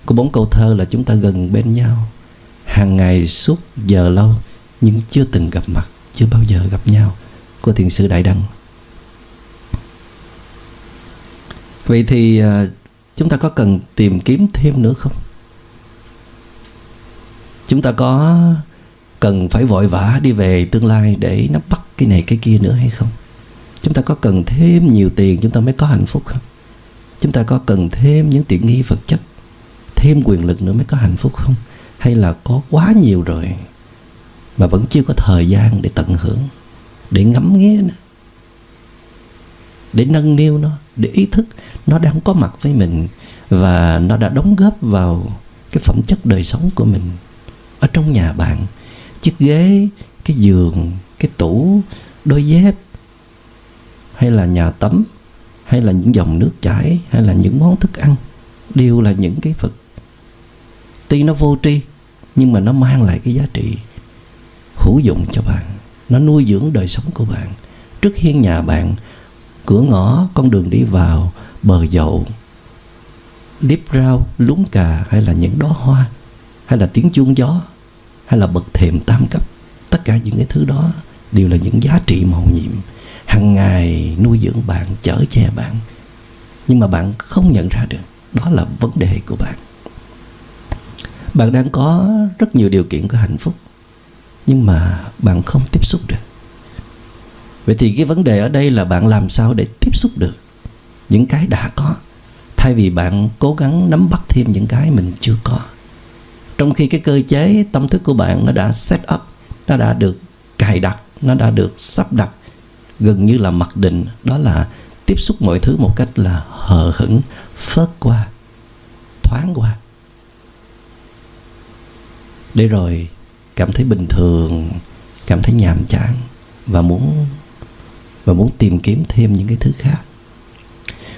của 4 câu thơ là chúng ta gần bên nhau hàng ngày suốt giờ lâu, nhưng chưa từng gặp mặt, chưa bao giờ gặp nhau, của Thiền sư Đại Đăng. Vậy thì chúng ta có cần tìm kiếm thêm nữa không? Chúng ta có cần phải vội vã đi về tương lai để nắm bắt cái này cái kia nữa hay không? Chúng ta có cần thêm nhiều tiền chúng ta mới có hạnh phúc không? Chúng ta có cần thêm những tiện nghi vật chất, thêm quyền lực nữa mới có hạnh phúc không? Hay là có quá nhiều rồi mà vẫn chưa có thời gian để tận hưởng, để ngắm nghía nó, để nâng niu nó, để ý thức nó đang có mặt với mình và nó đã đóng góp vào cái phẩm chất đời sống của mình. Ở trong nhà bạn, chiếc ghế, cái giường, cái tủ, đôi dép, hay là nhà tắm, hay là những dòng nước chảy, hay là những món thức ăn, đều là những cái vật tuy nó vô tri, nhưng mà nó mang lại cái giá trị hữu dụng cho bạn. Nó nuôi dưỡng đời sống của bạn. Trước hiên nhà bạn, cửa ngõ, con đường đi vào, bờ dậu, liếp rau, lúng cà, hay là những đóa hoa, hay là tiếng chuông gió, hay là bậc thềm tam cấp, tất cả những cái thứ đó đều là những giá trị màu nhiệm hàng ngày nuôi dưỡng bạn, chở che bạn, nhưng mà bạn không nhận ra được. Đó là vấn đề của bạn. Bạn đang có rất nhiều điều kiện của hạnh phúc, nhưng mà bạn không tiếp xúc được. Vậy thì cái vấn đề ở đây là bạn làm sao để tiếp xúc được những cái đã có, thay vì bạn cố gắng nắm bắt thêm những cái mình chưa có. Trong khi cái cơ chế tâm thức của bạn nó đã set up, nó đã được cài đặt, nó đã được sắp đặt gần như là mặc định, đó là tiếp xúc mọi thứ một cách là hờ hững, phớt qua, thoáng qua, để rồi cảm thấy bình thường, cảm thấy nhàm chán và muốn tìm kiếm thêm những cái thứ khác.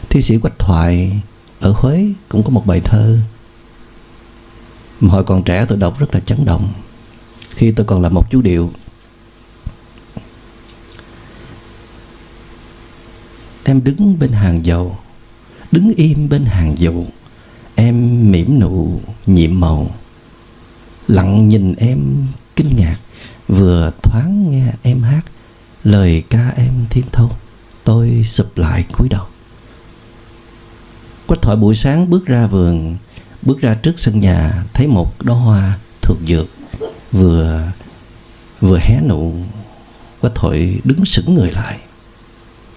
Thi sĩ Quách Thoại ở Huế cũng có một bài thơ mà hồi còn trẻ tôi đọc rất là chấn động, khi tôi còn là một chú điệu. Em đứng bên hàng dầu, đứng im bên hàng dầu, em mỉm nụ nhiệm màu, lặng nhìn em kinh ngạc, vừa thoáng nghe em hát lời ca em thiên thâu, tôi sụp lại cúi đầu. Quách Thoại buổi sáng bước ra vườn, bước ra trước sân nhà, thấy một đóa hoa thược dược vừa hé nụ. Quách Thoại đứng sững người lại,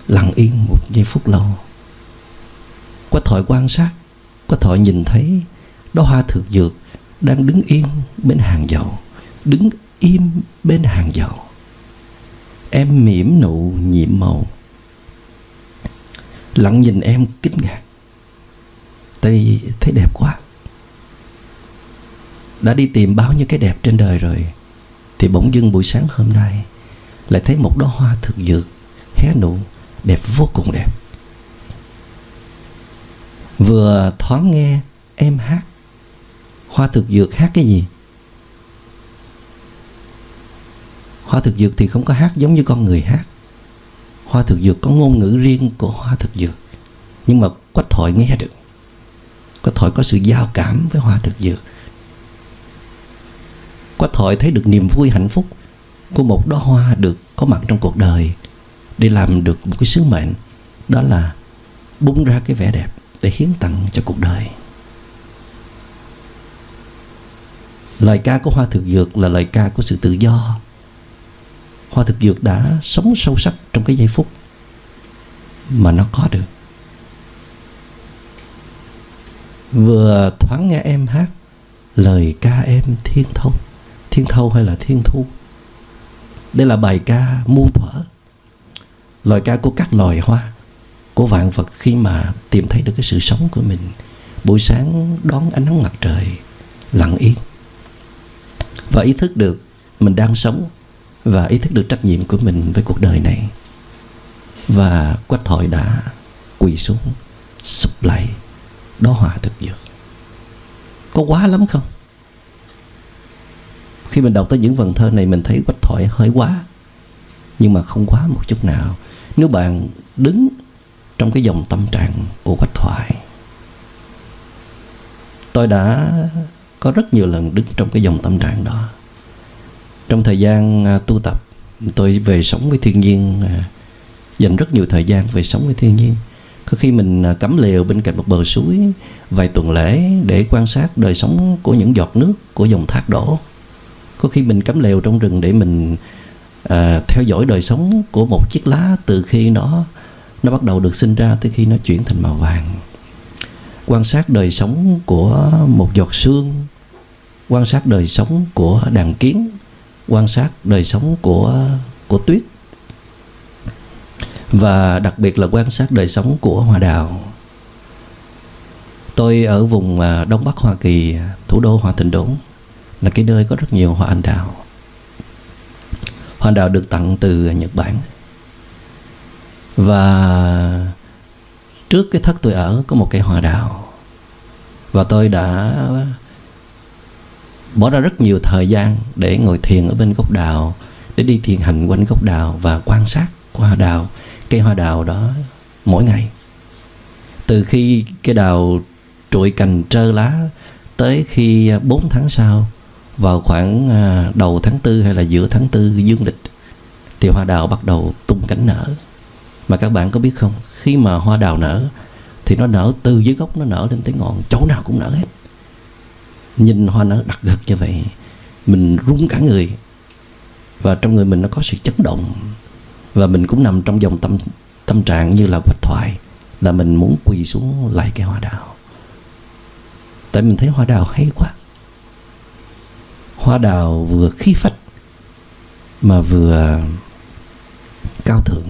lặng yên một giây phút lâu. Quách Thoại quan sát, Quách Thoại nhìn thấy đóa hoa thược dược đang đứng yên bên hàng dầu, đứng im bên hàng dầu. Em mỉm nụ nhiệm màu, lặng nhìn em kinh ngạc, tại vì thấy đẹp quá. Đã đi tìm bao nhiêu cái đẹp trên đời rồi, thì bỗng dưng buổi sáng hôm nay lại thấy một đóa hoa thực dược hé nụ, đẹp vô cùng đẹp. Vừa thoáng nghe em hát. Hoa thực dược hát cái gì? Hoa thực dược thì không có hát giống như con người hát. Hoa thực dược có ngôn ngữ riêng của hoa thực dược. Nhưng mà Quách Thoại nghe được. Quách Thoại có sự giao cảm với hoa thực dược. Quách Thoại thấy được niềm vui hạnh phúc của một đóa hoa được có mặt trong cuộc đời, để làm được một cái sứ mệnh, đó là bung ra cái vẻ đẹp để hiến tặng cho cuộc đời. Lời ca của hoa thực dược là lời ca của sự tự do. Hoa thực dược đã sống sâu sắc trong cái giây phút mà nó có được. Vừa thoáng nghe em hát lời ca em thiên thâu. Thiên thâu hay là thiên thu? Đây là bài ca muôn thuở, lời ca của các loài hoa, của vạn vật khi mà tìm thấy được cái sự sống của mình. Buổi sáng đón ánh nắng mặt trời, lặng yên và ý thức được mình đang sống, và ý thức được trách nhiệm của mình với cuộc đời này. Và Quách Thoại đã quỳ xuống sụp lại đóa hoa thực dược. Có quá lắm không? Khi mình đọc tới những vần thơ này, mình thấy Quách Thoại hơi quá, nhưng mà không quá một chút nào. Nếu bạn đứng trong cái dòng tâm trạng của Quách Thoại, tôi đã có rất nhiều lần đứng trong cái dòng tâm trạng đó. Trong thời gian tu tập, tôi về sống với thiên nhiên, dành rất nhiều thời gian về sống với thiên nhiên. Có khi mình cắm lều bên cạnh một bờ suối vài tuần lễ để quan sát đời sống của những giọt nước của dòng thác đổ. Có khi mình cắm lều trong rừng để mình theo dõi đời sống của một chiếc lá từ khi nó bắt đầu được sinh ra tới khi nó chuyển thành màu vàng. Quan sát đời sống của một giọt sương, quan sát đời sống của đàn kiến, quan sát đời sống của tuyết, và đặc biệt là quan sát đời sống của hoa đào. Tôi ở vùng Đông Bắc Hoa Kỳ, thủ đô Hoa Thịnh Đốn, là cái nơi có rất nhiều hoa anh đào. Hoa anh đào được tặng từ Nhật Bản. Và trước cái thất tôi ở có một cây hoa đào, và tôi đã bỏ ra rất nhiều thời gian để ngồi thiền ở bên gốc đào, để đi thiền hành quanh gốc đào và quan sát hoa đào, cây hoa đào đó mỗi ngày. Từ khi cây đào trụi cành trơ lá tới khi 4 tháng sau, vào khoảng đầu tháng 4 hay là giữa tháng 4 dương lịch, thì hoa đào bắt đầu tung cánh nở. Mà các bạn có biết không, khi mà hoa đào nở thì nó nở từ dưới gốc, nó nở lên tới ngọn, chỗ nào cũng nở hết. Nhìn hoa nở đặc gật như vậy, mình run cả người, và trong người mình nó có sự chấn động. Và mình cũng nằm trong dòng tâm trạng như là Quách Thoại, là mình muốn quỳ xuống lại cây hoa đào. Tại mình thấy hoa đào hay quá. Hoa đào vừa khí phách mà vừa cao thượng.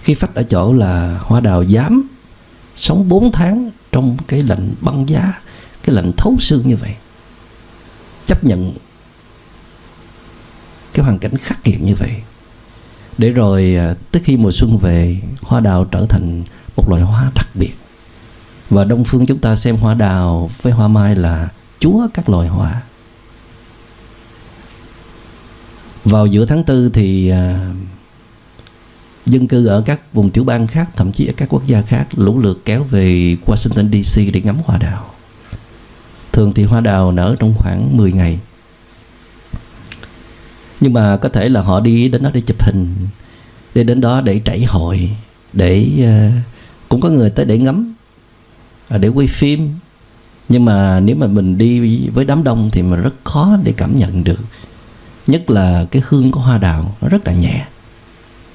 Khí phách ở chỗ là hoa đào dám sống 4 tháng trong cái lạnh băng giá, cái lạnh thấu xương như vậy, chấp nhận cái hoàn cảnh khắc nghiệt như vậy, Để rồi tới khi mùa xuân về, hoa đào trở thành một loại hoa đặc biệt. Và Đông phương chúng ta xem hoa đào với hoa mai là chúa các loài hoa. Vào giữa tháng 4 thì dân cư ở các vùng tiểu bang khác, thậm chí ở các quốc gia khác, lũ lượt kéo về Washington DC để ngắm hoa đào. Thường thì hoa đào nở trong khoảng 10 ngày. Nhưng mà có thể là họ đi đến đó để chụp hình, đi đến đó để trải hội, để cũng có người tới để ngắm, để quay phim. Nhưng mà nếu mà mình đi với đám đông thì mà rất khó để cảm nhận được. Nhất là cái hương của hoa đào nó rất là nhẹ.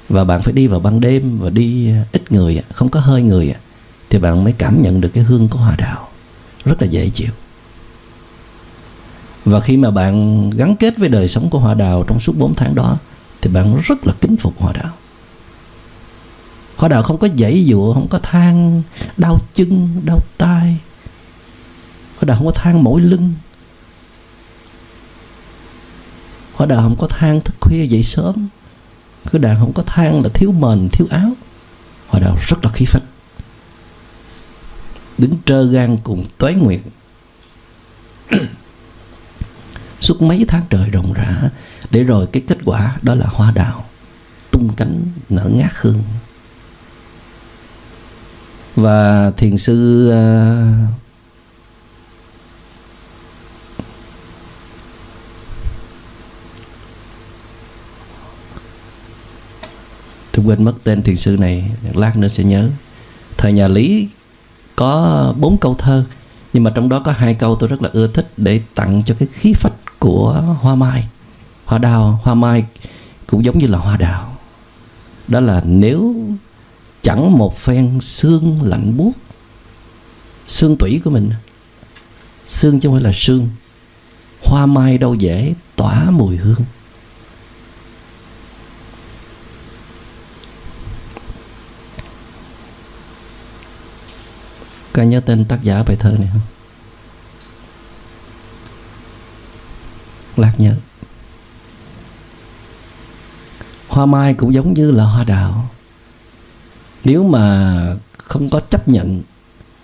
Và bạn phải đi vào ban đêm và đi ít người, không có hơi người, thì bạn mới cảm nhận được cái hương của hoa đào. Rất là dễ chịu. Và khi mà bạn gắn kết với đời sống của hoa đào trong suốt 4 tháng đó, thì bạn rất là kính phục hoa đào. Hoa đào không có giãy giụa, không có than đau chân, đau tay. Hoa đào không có than mỏi lưng. Hoa đào không có than thức khuya dậy sớm. Hoa đào không có than là thiếu mền, thiếu áo. Hoa đào rất là khí phách, đứng trơ gan cùng tuế nguyệt suốt mấy tháng trời ròng rã, để rồi cái kết quả đó là hoa đào tung cánh nở ngát hương. Và thiền sư tôi quên mất tên thiền sư này, lát nữa sẽ nhớ. Thời nhà Lý có 4 câu thơ, nhưng mà trong đó có 2 câu tôi rất là ưa thích để tặng cho cái khí phách của hoa mai. Hoa đào, hoa mai cũng giống như là hoa đào. Đó là nếu chẳng một phen sương lạnh buốt, xương tủy của mình, xương chứ không phải là sương, hoa mai đâu dễ tỏa mùi hương. Có nhớ tên tác giả bài thơ này không? Lát nhớ. Hoa mai cũng giống như là hoa đào. Nếu mà không có chấp nhận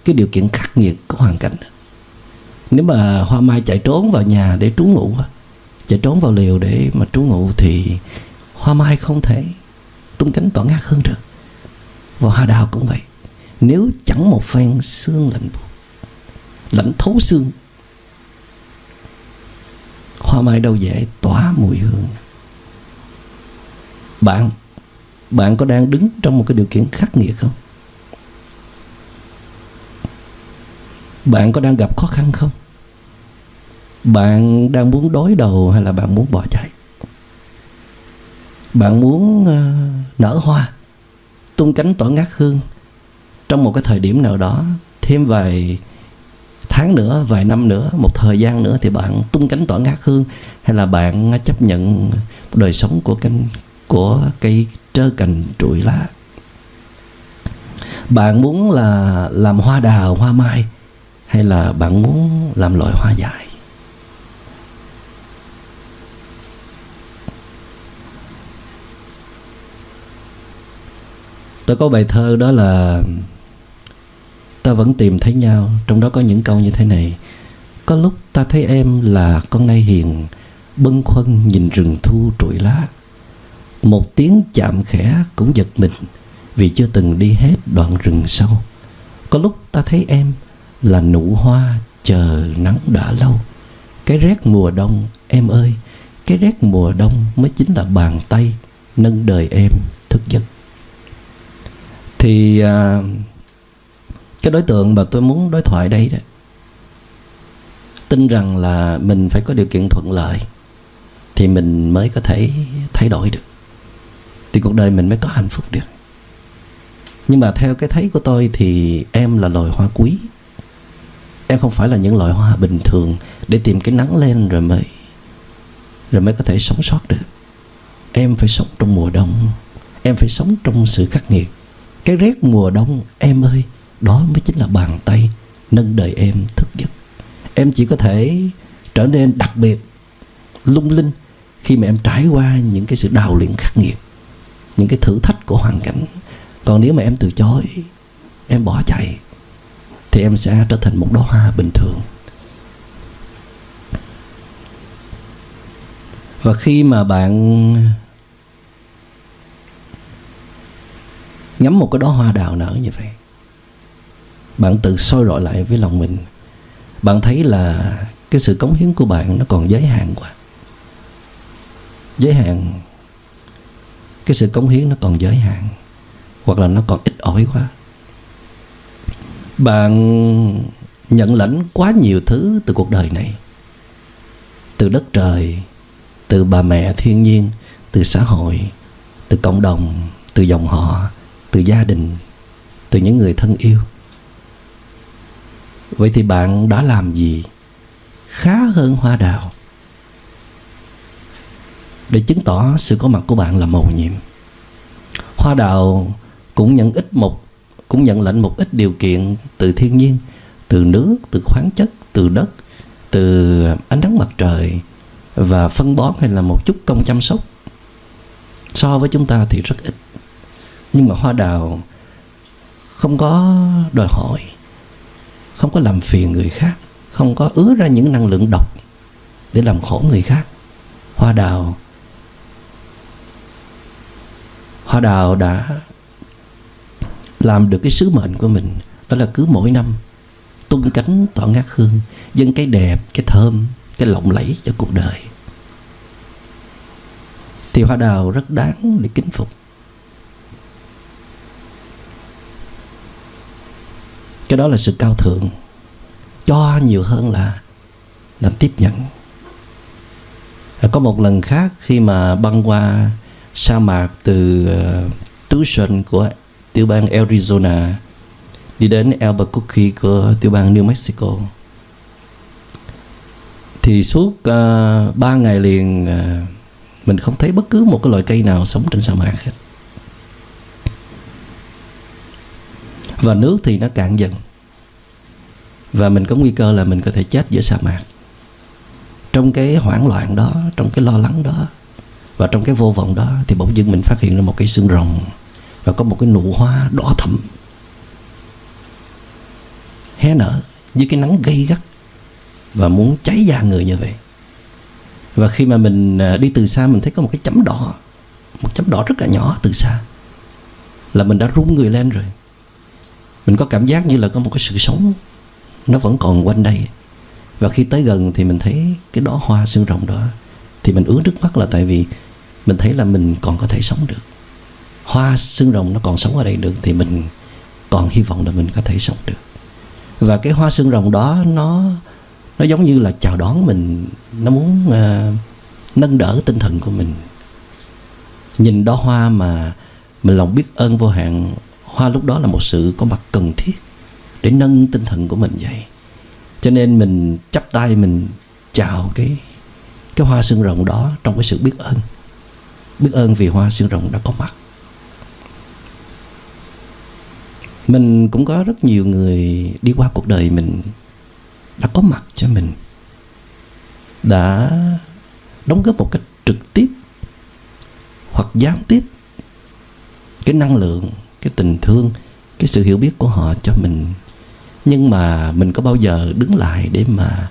cái điều kiện khắc nghiệt của hoàn cảnh, nếu mà hoa mai chạy trốn vào nhà để trú ngụ, chạy trốn vào liều để mà trú ngụ, thì hoa mai không thể tung cánh tỏa ngát hơn được. Và hoa đào cũng vậy. Nếu chẳng một phen sương lạnh buốt, lạnh thấu xương, hoa mai đâu dễ tỏa mùi hương. Bạn có đang đứng trong một cái điều kiện khắc nghiệt không? Bạn có đang gặp khó khăn không? Bạn đang muốn đối đầu hay là bạn muốn bỏ chạy? Bạn muốn nở hoa, tung cánh tỏa ngát hương trong một cái thời điểm nào đó, thêm vài tháng nữa, vài năm nữa, một thời gian nữa thì bạn tung cánh tỏa ngát hương, hay là bạn chấp nhận đời sống của cây trơ cành trụi lá? Bạn muốn là làm hoa đào, hoa mai, hay là bạn muốn làm loại hoa dại? Tôi có bài thơ đó là ta vẫn tìm thấy nhau. Trong đó có những câu như thế này: có lúc ta thấy em là con nai hiền, bâng khuâng nhìn rừng thu trụi lá. Một tiếng chạm khẽ cũng giật mình, vì chưa từng đi hết đoạn rừng sâu. Có lúc ta thấy em là nụ hoa chờ nắng đã lâu. Cái rét mùa đông em ơi, cái rét mùa đông mới chính là bàn tay nâng đời em thức giấc. Thì cái đối tượng mà tôi muốn đối thoại đây đó, tin rằng là mình phải có điều kiện thuận lợi thì mình mới có thể thay đổi được, thì cuộc đời mình mới có hạnh phúc được. Nhưng mà theo cái thấy của tôi thì em là loài hoa quý. Em không phải là những loài hoa bình thường để tìm cái nắng lên rồi mới có thể sống sót được. Em phải sống trong mùa đông, em phải sống trong sự khắc nghiệt. Cái rét mùa đông em ơi, đó mới chính là bàn tay nâng đời em thức giấc. Em chỉ có thể trở nên đặc biệt, lung linh khi mà em trải qua những cái sự đào luyện khắc nghiệt. những cái thử thách của hoàn cảnh. Còn nếu mà em từ chối, em bỏ chạy, thì em sẽ trở thành một đóa hoa bình thường. Và khi mà bạn ngắm một cái đóa hoa đào nở như vậy, bạn tự soi rọi lại với lòng mình. Bạn thấy là cái sự cống hiến của bạn nó còn giới hạn quá. Giới hạn. Cái sự cống hiến nó còn giới hạn, hoặc là nó còn ít ỏi quá. Bạn nhận lãnh quá nhiều thứ từ cuộc đời này, từ đất trời, từ bà mẹ thiên nhiên, từ xã hội, từ cộng đồng, từ dòng họ, từ gia đình, từ những người thân yêu. Vậy thì bạn đã làm gì khá hơn hoa đào để chứng tỏ sự có mặt của bạn là mầu nhiệm? Hoa đào cũng nhận lãnh một ít điều kiện từ thiên nhiên, từ nước, từ khoáng chất, từ đất, từ ánh nắng mặt trời và phân bón hay là một chút công chăm sóc. So với chúng ta thì rất ít. Nhưng mà hoa đào không có đòi hỏi, không có làm phiền người khác, không có ứa ra những năng lượng độc để làm khổ người khác. Hoa đào đã làm được cái sứ mệnh của mình, đó là cứ mỗi năm tung cánh tỏa ngát hương, dâng cái đẹp, cái thơm, cái lộng lẫy cho cuộc đời. Thì hoa đào rất đáng để kính phục. Cái đó là sự cao thượng. Cho nhiều hơn là tiếp nhận. Có một lần khác, khi mà băng qua sa mạc từ Tucson của tiểu bang Arizona đi đến Albuquerque của tiểu bang New Mexico, thì suốt 3 ngày liền mình không thấy bất cứ một cái loại cây nào sống trên sa mạc hết. Và nước thì nó cạn dần, và mình có nguy cơ là mình có thể chết giữa sa mạc. Trong cái hoảng loạn đó, trong cái lo lắng đó và trong cái vô vọng đó, thì bỗng dưng mình phát hiện ra một cái xương rồng và có một cái nụ hoa đỏ thẫm hé nở dưới cái nắng gay gắt và muốn cháy da người như vậy. Và khi mà mình đi từ xa, mình thấy có một cái chấm đỏ, một chấm đỏ rất là nhỏ từ xa, là mình đã run người lên rồi. Mình có cảm giác như là có một cái sự sống nó vẫn còn quanh đây. Và khi tới gần thì mình thấy cái đóa hoa xương rồng đó, thì mình ứa nước mắt, là tại vì mình thấy là mình còn có thể sống được. Hoa xương rồng nó còn sống ở đây được, thì mình còn hy vọng là mình có thể sống được. Và cái hoa xương rồng đó nó giống như là chào đón mình, nó muốn nâng đỡ tinh thần của mình. Nhìn đóa hoa mà mình lòng biết ơn vô hạn. Hoa lúc đó là một sự có mặt cần thiết để nâng tinh thần của mình vậy. Cho nên mình chắp tay, mình chào cái hoa xương rồng đó trong cái sự biết ơn. Biết ơn vì hoa xương rồng đã có mặt. Mình cũng có rất nhiều người đi qua cuộc đời mình đã có mặt cho mình, đã đóng góp một cách trực tiếp hoặc gián tiếp cái năng lượng, cái tình thương, cái sự hiểu biết của họ cho mình. Nhưng mà mình có bao giờ đứng lại để mà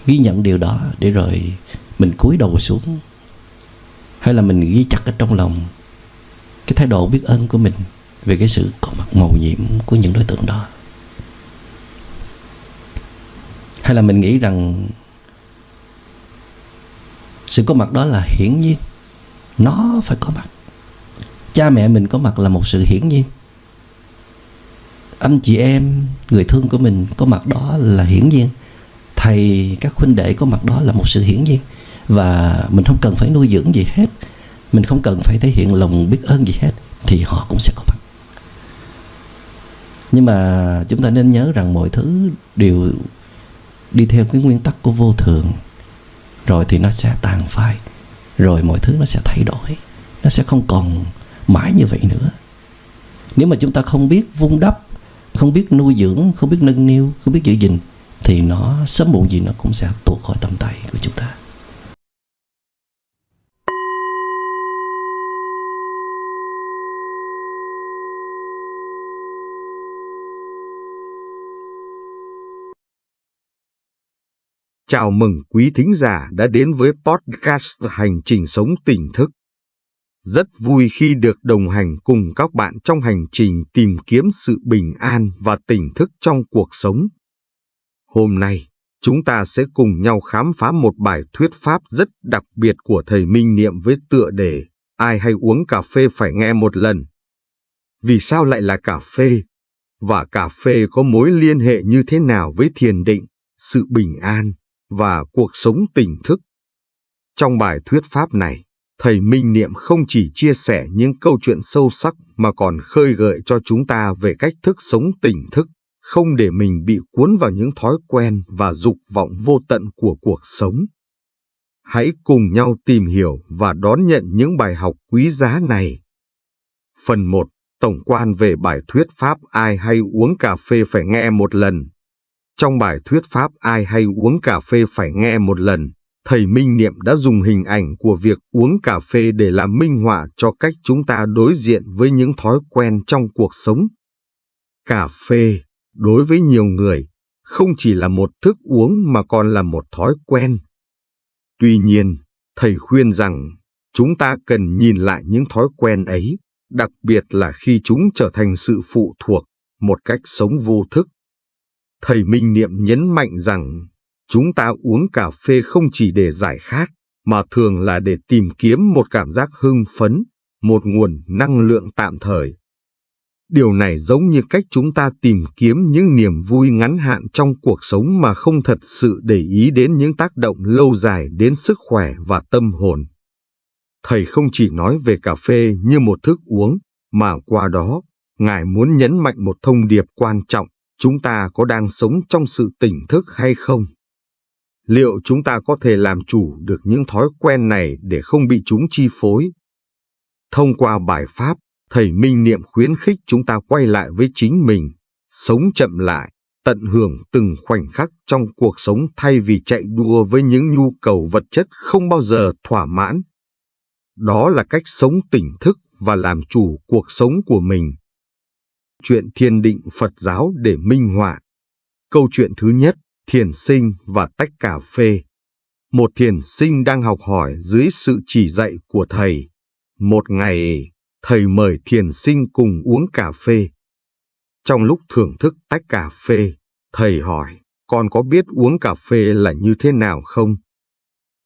ghi nhận điều đó, để rồi mình cúi đầu xuống, hay là mình ghi chặt ở trong lòng cái thái độ biết ơn của mình về cái sự có mặt mầu nhiệm của những đối tượng đó? Hay là mình nghĩ rằng sự có mặt đó là hiển nhiên, nó phải có mặt. Cha mẹ mình có mặt là một sự hiển nhiên. Anh chị em, người thương của mình có mặt đó là hiển nhiên. Thầy, các huynh đệ có mặt đó là một sự hiển nhiên. Và mình không cần phải nuôi dưỡng gì hết, mình không cần phải thể hiện lòng biết ơn gì hết, thì họ cũng sẽ có mặt. Nhưng mà chúng ta nên nhớ rằng mọi thứ đều đi theo cái nguyên tắc của vô thường, rồi thì nó sẽ tàn phai, rồi mọi thứ nó sẽ thay đổi, nó sẽ không còn mãi như vậy nữa. Nếu mà chúng ta không biết vun đắp, không biết nuôi dưỡng, không biết nâng niu, không biết giữ gìn, thì nó sớm muộn gì nó cũng sẽ tuột khỏi tầm tay của chúng ta. Chào mừng quý thính giả đã đến với podcast Hành trình sống tỉnh thức. Rất vui khi được đồng hành cùng các bạn trong hành trình tìm kiếm sự bình an và tỉnh thức trong cuộc sống. Hôm nay, chúng ta sẽ cùng nhau khám phá một bài thuyết pháp rất đặc biệt của thầy Minh Niệm với tựa đề Ai hay uống cà phê phải nghe một lần. Vì sao lại là cà phê? Và cà phê có mối liên hệ như thế nào với thiền định, sự bình an và cuộc sống tỉnh thức? Trong bài thuyết pháp này, thầy Minh Niệm không chỉ chia sẻ những câu chuyện sâu sắc mà còn khơi gợi cho chúng ta về cách thức sống tỉnh thức, không để mình bị cuốn vào những thói quen và dục vọng vô tận của cuộc sống. Hãy cùng nhau tìm hiểu và đón nhận những bài học quý giá này. Phần 1. Tổng quan về bài thuyết pháp Ai hay uống cà phê phải nghe một lần. Trong bài thuyết pháp Ai hay uống cà phê phải nghe một lần, thầy Minh Niệm đã dùng hình ảnh của việc uống cà phê để làm minh họa cho cách chúng ta đối diện với những thói quen trong cuộc sống. Cà phê, đối với nhiều người, không chỉ là một thức uống mà còn là một thói quen. Tuy nhiên, thầy khuyên rằng chúng ta cần nhìn lại những thói quen ấy, đặc biệt là khi chúng trở thành sự phụ thuộc, một cách sống vô thức. Thầy Minh Niệm nhấn mạnh rằng chúng ta uống cà phê không chỉ để giải khát, mà thường là để tìm kiếm một cảm giác hưng phấn, một nguồn năng lượng tạm thời. Điều này giống như cách chúng ta tìm kiếm những niềm vui ngắn hạn trong cuộc sống mà không thật sự để ý đến những tác động lâu dài đến sức khỏe và tâm hồn. Thầy không chỉ nói về cà phê như một thức uống, mà qua đó, Ngài muốn nhấn mạnh một thông điệp quan trọng: chúng ta có đang sống trong sự tỉnh thức hay không? Liệu chúng ta có thể làm chủ được những thói quen này để không bị chúng chi phối? Thông qua bài pháp, thầy Minh Niệm khuyến khích chúng ta quay lại với chính mình, sống chậm lại, tận hưởng từng khoảnh khắc trong cuộc sống thay vì chạy đua với những nhu cầu vật chất không bao giờ thỏa mãn. Đó là cách sống tỉnh thức và làm chủ cuộc sống của mình. Chuyện thiền định Phật giáo để minh họa. Câu chuyện thứ nhất, thiền sinh và tách cà phê. Một thiền sinh đang học hỏi dưới sự chỉ dạy của thầy. Một ngày, thầy mời thiền sinh cùng uống cà phê. Trong lúc thưởng thức tách cà phê, thầy hỏi, con có biết uống cà phê là như thế nào không?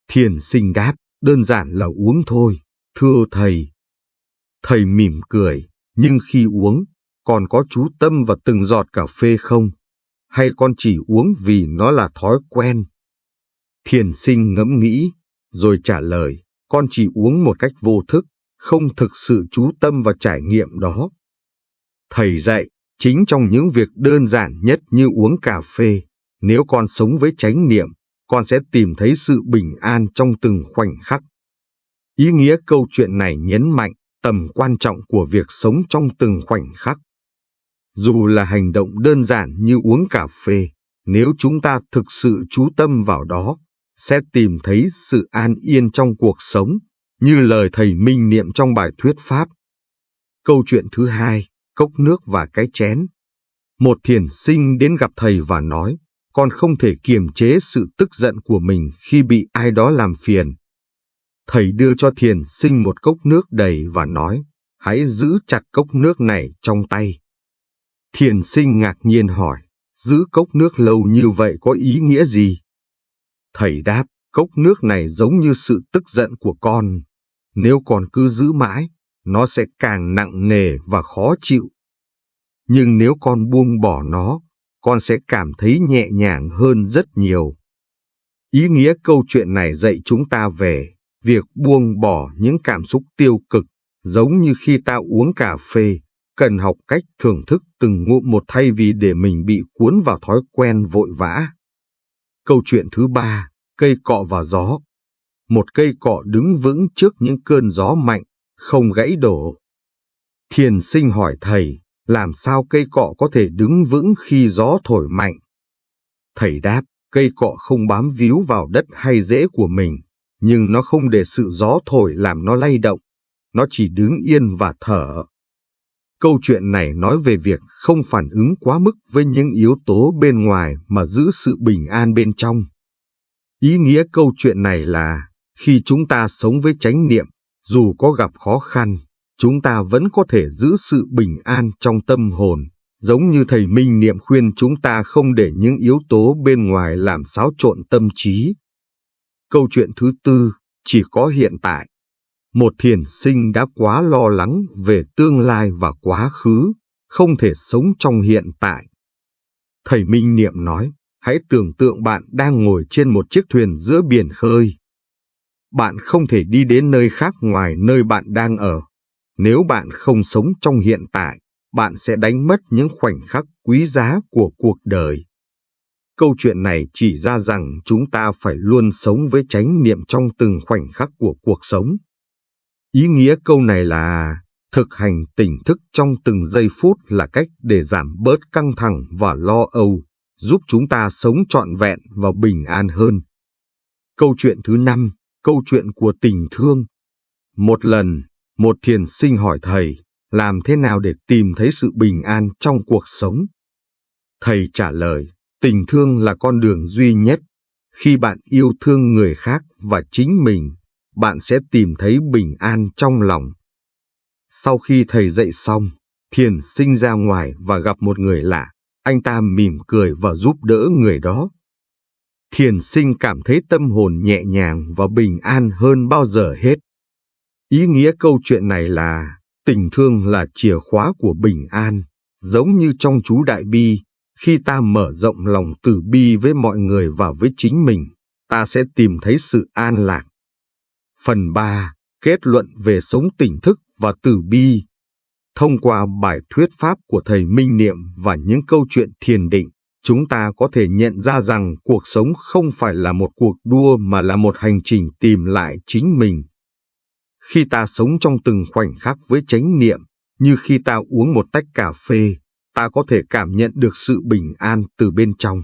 Thiền sinh đáp, đơn giản là uống thôi, thưa thầy. Thầy mỉm cười, nhưng khi uống, con có chú tâm vào từng giọt cà phê không? Hay con chỉ uống vì nó là thói quen? Thiền sinh ngẫm nghĩ, rồi trả lời, con chỉ uống một cách vô thức, không thực sự chú tâm vào trải nghiệm đó. Thầy dạy, chính trong những việc đơn giản nhất như uống cà phê, nếu con sống với chánh niệm, con sẽ tìm thấy sự bình an trong từng khoảnh khắc. Ý nghĩa câu chuyện này nhấn mạnh tầm quan trọng của việc sống trong từng khoảnh khắc. Dù là hành động đơn giản như uống cà phê, nếu chúng ta thực sự chú tâm vào đó, sẽ tìm thấy sự an yên trong cuộc sống, như lời thầy Minh Niệm trong bài thuyết pháp. Câu chuyện thứ hai, cốc nước và cái chén. Một thiền sinh đến gặp thầy và nói, con không thể kiềm chế sự tức giận của mình khi bị ai đó làm phiền. Thầy đưa cho thiền sinh một cốc nước đầy và nói, hãy giữ chặt cốc nước này trong tay. Thiền sinh ngạc nhiên hỏi, giữ cốc nước lâu như vậy có ý nghĩa gì? Thầy đáp, cốc nước này giống như sự tức giận của con. Nếu con cứ giữ mãi, nó sẽ càng nặng nề và khó chịu. Nhưng nếu con buông bỏ nó, con sẽ cảm thấy nhẹ nhàng hơn rất nhiều. Ý nghĩa câu chuyện này dạy chúng ta về việc buông bỏ những cảm xúc tiêu cực, giống như khi ta uống cà phê, cần học cách thưởng thức từng ngụm một thay vì để mình bị cuốn vào thói quen vội vã. Câu chuyện thứ ba, cây cọ và gió. Một cây cọ đứng vững trước những cơn gió mạnh, không gãy đổ. Thiền sinh hỏi thầy, làm sao cây cọ có thể đứng vững khi gió thổi mạnh? Thầy đáp, cây cọ không bám víu vào đất hay rễ của mình, nhưng nó không để sự gió thổi làm nó lay động. Nó chỉ đứng yên và thở. Câu chuyện này nói về việc không phản ứng quá mức với những yếu tố bên ngoài mà giữ sự bình an bên trong. Ý nghĩa câu chuyện này là khi chúng ta sống với chánh niệm, dù có gặp khó khăn, chúng ta vẫn có thể giữ sự bình an trong tâm hồn, giống như thầy Minh Niệm khuyên chúng ta không để những yếu tố bên ngoài làm xáo trộn tâm trí. Câu chuyện thứ tư, chỉ có hiện tại. Một thiền sinh đã quá lo lắng về tương lai và quá khứ, không thể sống trong hiện tại. Thầy Minh Niệm nói, hãy tưởng tượng bạn đang ngồi trên một chiếc thuyền giữa biển khơi. Bạn không thể đi đến nơi khác ngoài nơi bạn đang ở. Nếu bạn không sống trong hiện tại, bạn sẽ đánh mất những khoảnh khắc quý giá của cuộc đời. Câu chuyện này chỉ ra rằng chúng ta phải luôn sống với chánh niệm trong từng khoảnh khắc của cuộc sống. Ý nghĩa câu này là thực hành tỉnh thức trong từng giây phút là cách để giảm bớt căng thẳng và lo âu, giúp chúng ta sống trọn vẹn và bình an hơn. Câu chuyện thứ 5, câu chuyện của tình thương. Một lần, một thiền sinh hỏi thầy, làm thế nào để tìm thấy sự bình an trong cuộc sống? Thầy trả lời, tình thương là con đường duy nhất. Khi bạn yêu thương người khác và chính mình, bạn sẽ tìm thấy bình an trong lòng. Sau khi thầy dạy xong, thiền sinh ra ngoài và gặp một người lạ. Anh ta mỉm cười và giúp đỡ người đó. Thiền sinh cảm thấy tâm hồn nhẹ nhàng và bình an hơn bao giờ hết. Ý nghĩa câu chuyện này là tình thương là chìa khóa của bình an, giống như trong chú Đại Bi, khi ta mở rộng lòng từ bi với mọi người và với chính mình, ta sẽ tìm thấy sự an lạc. Phần 3. Kết luận về sống tỉnh thức và từ bi. Thông qua bài thuyết pháp của thầy Minh Niệm và những câu chuyện thiền định, chúng ta có thể nhận ra rằng cuộc sống không phải là một cuộc đua mà là một hành trình tìm lại chính mình. Khi ta sống trong từng khoảnh khắc với chánh niệm, như khi ta uống một tách cà phê, ta có thể cảm nhận được sự bình an từ bên trong.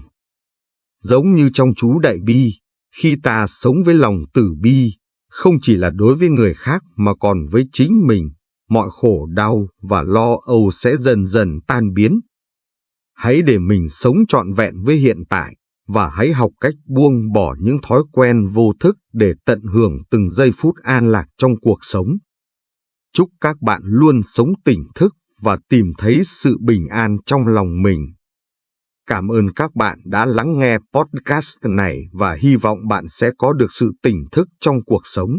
Giống như trong chú Đại Bi, khi ta sống với lòng từ bi, không chỉ là đối với người khác mà còn với chính mình, mọi khổ đau và lo âu sẽ dần dần tan biến. Hãy để mình sống trọn vẹn với hiện tại và hãy học cách buông bỏ những thói quen vô thức để tận hưởng từng giây phút an lạc trong cuộc sống. Chúc các bạn luôn sống tỉnh thức và tìm thấy sự bình an trong lòng mình. Cảm ơn các bạn đã lắng nghe podcast này và hy vọng bạn sẽ có được sự tỉnh thức trong cuộc sống.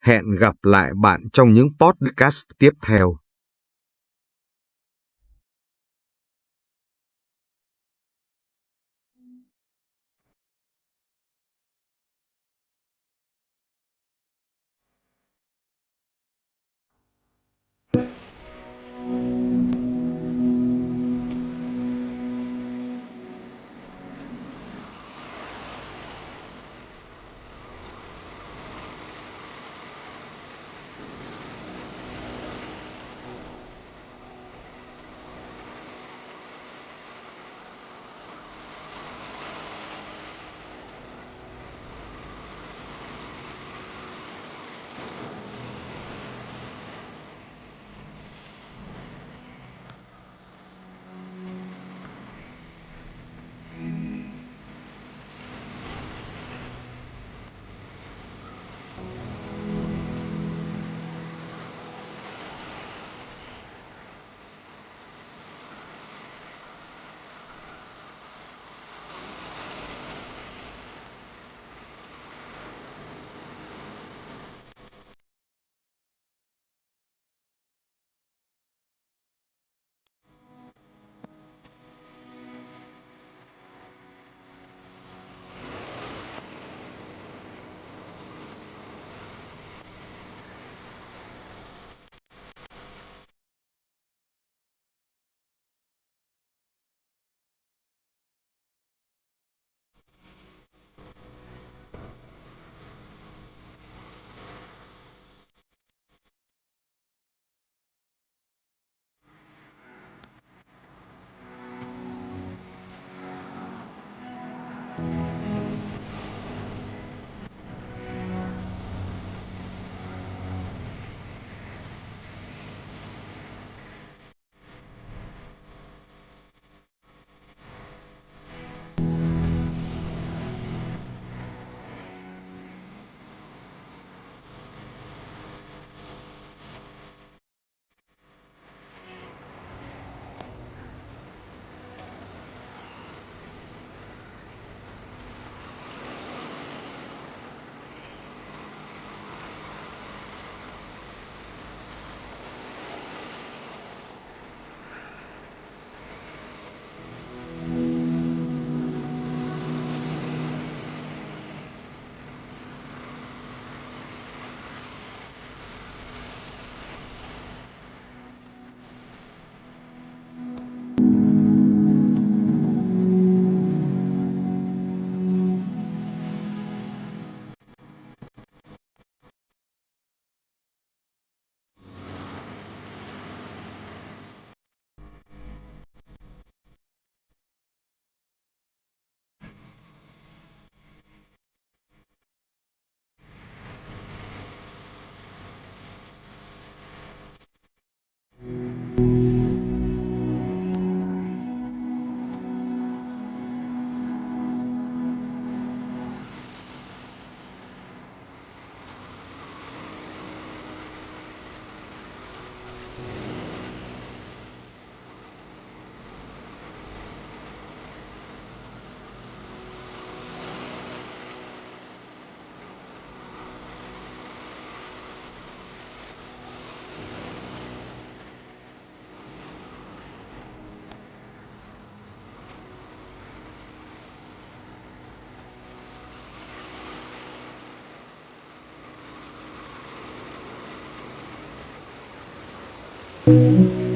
Hẹn gặp lại bạn trong những podcast tiếp theo. Thank you.